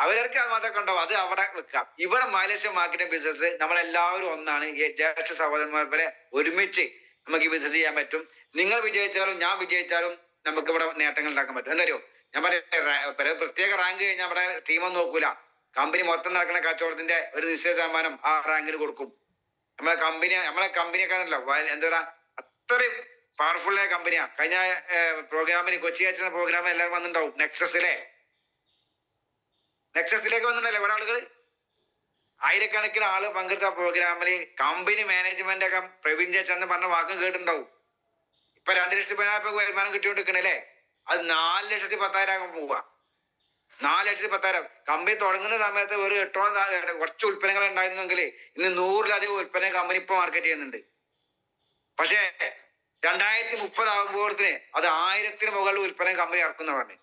അവർക്ക് അതൊക്കെ ഉണ്ടാവും, അത് അവിടെ വെക്കാം. ഇവിടെ മൈലേഷൻ മാർക്കറ്റിംഗ് ബിസിനസ് നമ്മളെല്ലാവരും ഒന്നാണ്. ഈ ജ്യേഷ്ഠ സഹോദരന്മാർ വരെ ഒരുമിച്ച് നമുക്ക് ഈ ബിസിനസ് ചെയ്യാൻ പറ്റും. നിങ്ങൾ വിജയിച്ചാലും ഞാൻ വിജയിച്ചാലും നമുക്ക് ഇവിടെ നേട്ടങ്ങൾ ഉണ്ടാക്കാൻ പറ്റും. എന്തായാലും ഞാൻ പറയാം, പ്രത്യേക റാങ്ക് കഴിഞ്ഞാൽ നമ്മുടെ ടീമൊന്നും നോക്കൂല. കമ്പനി മൊത്തം നടക്കുന്ന കച്ചവടത്തിന്റെ ഒരു നിശ്ചയ ശതമാനം ആ റാങ്കിന് കൊടുക്കും. നമ്മളെ കമ്പനിയൊക്കെ എന്താ അത്രയും പവർഫുൾ ആയ കമ്പനിയാ. കഴിഞ്ഞ പ്രോഗ്രാമിന് കൊച്ചി അയച്ച പ്രോഗ്രാമിൽ എല്ലാവരും വന്നിട്ടുണ്ടാവും. നെക്സസിലേക്ക് വന്നിട്ടുണ്ടല്ലേ ഒരാളുകൾ, ആയിരക്കണക്കിന് ആള് പങ്കെടുത്ത പ്രോഗ്രാമിൽ കമ്പനി മാനേജ്മെന്റ് ഒക്കെ പ്രവീൺ ചേച്ചെന്ന് പറഞ്ഞ വാക്കും കേട്ടിട്ടുണ്ടാവും. ഇപ്പൊ 2,10,000 വരുമാനം കിട്ടിക്കൊണ്ടിരിക്കണല്ലേ, അത് 4,10,000 പോവുക. 4,10,000 കമ്പനി തുടങ്ങുന്ന സമയത്ത് ഒരു 8 കുറച്ച് ഉൽപ്പന്നങ്ങൾ ഉണ്ടായിരുന്നെങ്കിൽ ഇന്ന് 100-ലധികം ഉൽപ്പന്നം കമ്പനി ഇപ്പൊ മാർക്കറ്റ് ചെയ്യുന്നുണ്ട്. പക്ഷേ 2030 ആകുമ്പോഴത്തിന് അത് 1000-ന് മുകളിൽ ഉൽപ്പന്നം കമ്പനി ഇറക്കുന്ന പറഞ്ഞു.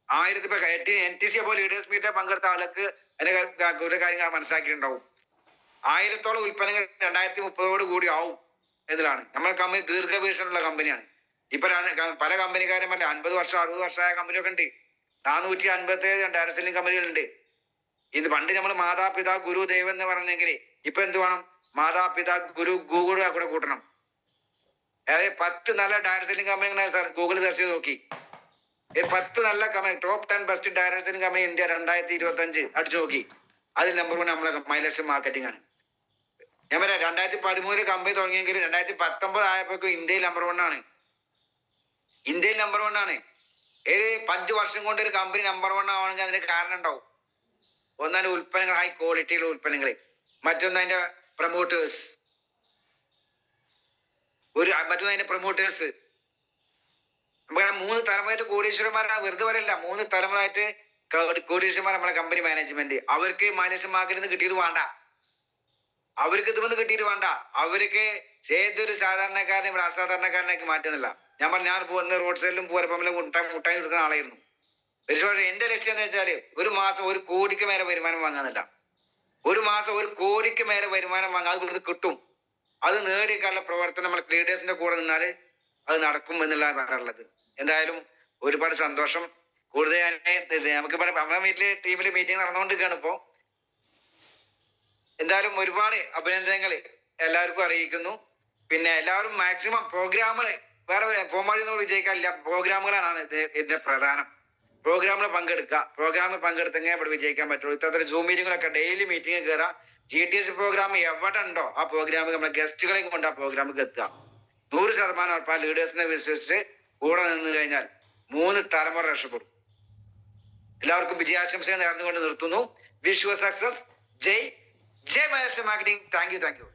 1000 NTC അപ്പോൾ ലീഡേഴ്സ് മീറ്റിൽ പങ്കെടുത്ത ആൾക്ക് അതിന്റെ ഒരു കാര്യങ്ങൾ മനസ്സിലാക്കിയിട്ടുണ്ടാവും. 1000-ഓളം ഉൽപ്പന്നങ്ങൾ 2030 കൂടി ആവും എന്നതാണ്. നമ്മളെ കമ്പനി ദീർഘവീക്ഷണമുള്ള കമ്പനിയാണ്. ഇപ്പൊ പല കമ്പനിക്കാരും 50 വർഷം 60 വർഷമായ കമ്പനിയൊക്കെ ഉണ്ട്. 457 ഡയറക്ട് സെല്ലിംഗ് കമ്പനികളുണ്ട്. ഇത് പണ്ട് നമ്മൾ മാതാപിതാ ഗുരു ദൈവം എന്ന് പറഞ്ഞെങ്കിൽ ഇപ്പൊ എന്ത് വേണം? മാതാപിതാ ഗുരു ഗൂഗിൾ കൂടെ കൂട്ടണം. അതായത് 10 നല്ല direct selling company Google search ചെയ്ത് നോക്കി. 10 നല്ല company, top 10 best direct selling company India 2025 അടിച്ചു നോക്കി. അതിൽ നമ്പർ 1 നമ്മളെ മൈലേഷൻ മാർക്കറ്റിംഗ് ആണ്. ഞാൻ പറയാം, 2013 കമ്പനി തുടങ്ങിയെങ്കിൽ 2019 ആയപ്പോഴേക്കും ഇന്ത്യയിൽ നമ്പർ 1 ആണ്. ഇന്ത്യയിൽ നമ്പർ 1 ആണ്. 5 വർഷം കൊണ്ട് ഒരു കമ്പനി നമ്പർ 1 ആവണമെങ്കിൽ അതിന് കാരണം ഉണ്ടാവും. ഒന്നതിന്റെ ഉൽപ്പന്നങ്ങൾ, ഹൈ ക്വാളിറ്റിയുള്ള ഉൽപ്പന്നങ്ങൾ. മറ്റൊന്ന് അതിന്റെ പ്രൊമോട്ടേഴ്സ്. മറ്റൊന്ന് അതിന്റെ പ്രൊമോട്ടേഴ്സ്. നമുക്ക് 3 തലമുറയായിട്ട് കോടീശ്വരന്മാരാണ്. വെറുതെ പറയല്ല, 3 തലമുറയായിട്ട് കോടീശ്വരന്മാർ നമ്മളെ കമ്പനി മാനേജ്മെന്റ്. അവർക്ക് മൈലേഷൻ മാർക്കറ്റിൽ നിന്ന് കിട്ടിയത് വേണ്ട, അവർക്ക് ഇതുവന്ന് കിട്ടിയിട്ട് വേണ്ട. അവർക്ക് ഏതൊരു സാധാരണക്കാരനെ ഇവിടെ അസാധാരണക്കാരനേക്ക് മാറ്റുന്നില്ല. ഞാൻ പോകുന്ന റോഡ് സൈഡിലും പൂരപ്പമ്പിലും മുട്ടായി കൊടുക്കുന്ന ആളായിരുന്നു. പക്ഷേ എന്റെ ലക്ഷ്യം എന്ന് വെച്ചാല് ഒരു മാസം 1 കോടിക്ക് മേലെ വരുമാനം വാങ്ങാന്നില്ല. ഒരു മാസം 1 കോടിക്ക് മേലെ വരുമാനം വാങ്ങാൻ അത് ഇവിടുന്ന് കിട്ടും. അത് നേടിക്കാനുള്ള പ്രവർത്തനം നമ്മൾ ലീഡേഴ്സിന്റെ കൂടെ നിന്നാല് അത് നടക്കും എന്നുള്ള പറയാനുള്ളത്. എന്തായാലും ഒരുപാട് സന്തോഷം. കൂടുതൽ നമുക്ക് നമ്മുടെ വീട്ടില് ടീമില് മീറ്റിംഗ് നടന്നുകൊണ്ടിരിക്കുകയാണ് ഇപ്പോ. എന്തായാലും ഒരുപാട് അഭിനന്ദനങ്ങൾ എല്ലാവർക്കും അറിയിക്കുന്നു. പിന്നെ എല്ലാവരും മാക്സിമം പ്രോഗ്രാമുകൾ, വേറെ ഫോമാലിയൊന്നും വിജയിക്കാനില്ല, പ്രോഗ്രാമുകളാണ് ഇതിന്റെ പ്രധാനം. പ്രോഗ്രാമിൽ പങ്കെടുക്കുക. പ്രോഗ്രാമിൽ പങ്കെടുത്തെങ്കിൽ ഇവിടെ വിജയിക്കാൻ പറ്റുള്ളൂ. ഇത്തരത്തിൽ സൂം മീറ്റിങ്ങുകളൊക്കെ ഡെയിലി മീറ്റിംഗ് കയറാം. GTS പ്രോഗ്രാം എവിടെ ഉണ്ടോ ആ പ്രോഗ്രാമിൽ നമ്മുടെ ഗസ്റ്റുകളെ കൊണ്ട് ആ പ്രോഗ്രാമിൽ എത്തുക. 100% ഉറപ്പാ. ലീഡേഴ്സിനെ വിശ്വസിച്ച് കൂടെ നിന്ന് കഴിഞ്ഞാൽ 3 തലമുറ രക്ഷപ്പെടും. എല്ലാവർക്കും വിജയാശംസകൾ നേർന്നുകൊണ്ട് നിർത്തുന്നു. Wish you success. ജയ് മൈലേഷൻ മാർക്കറ്റിംഗ്. Thank U.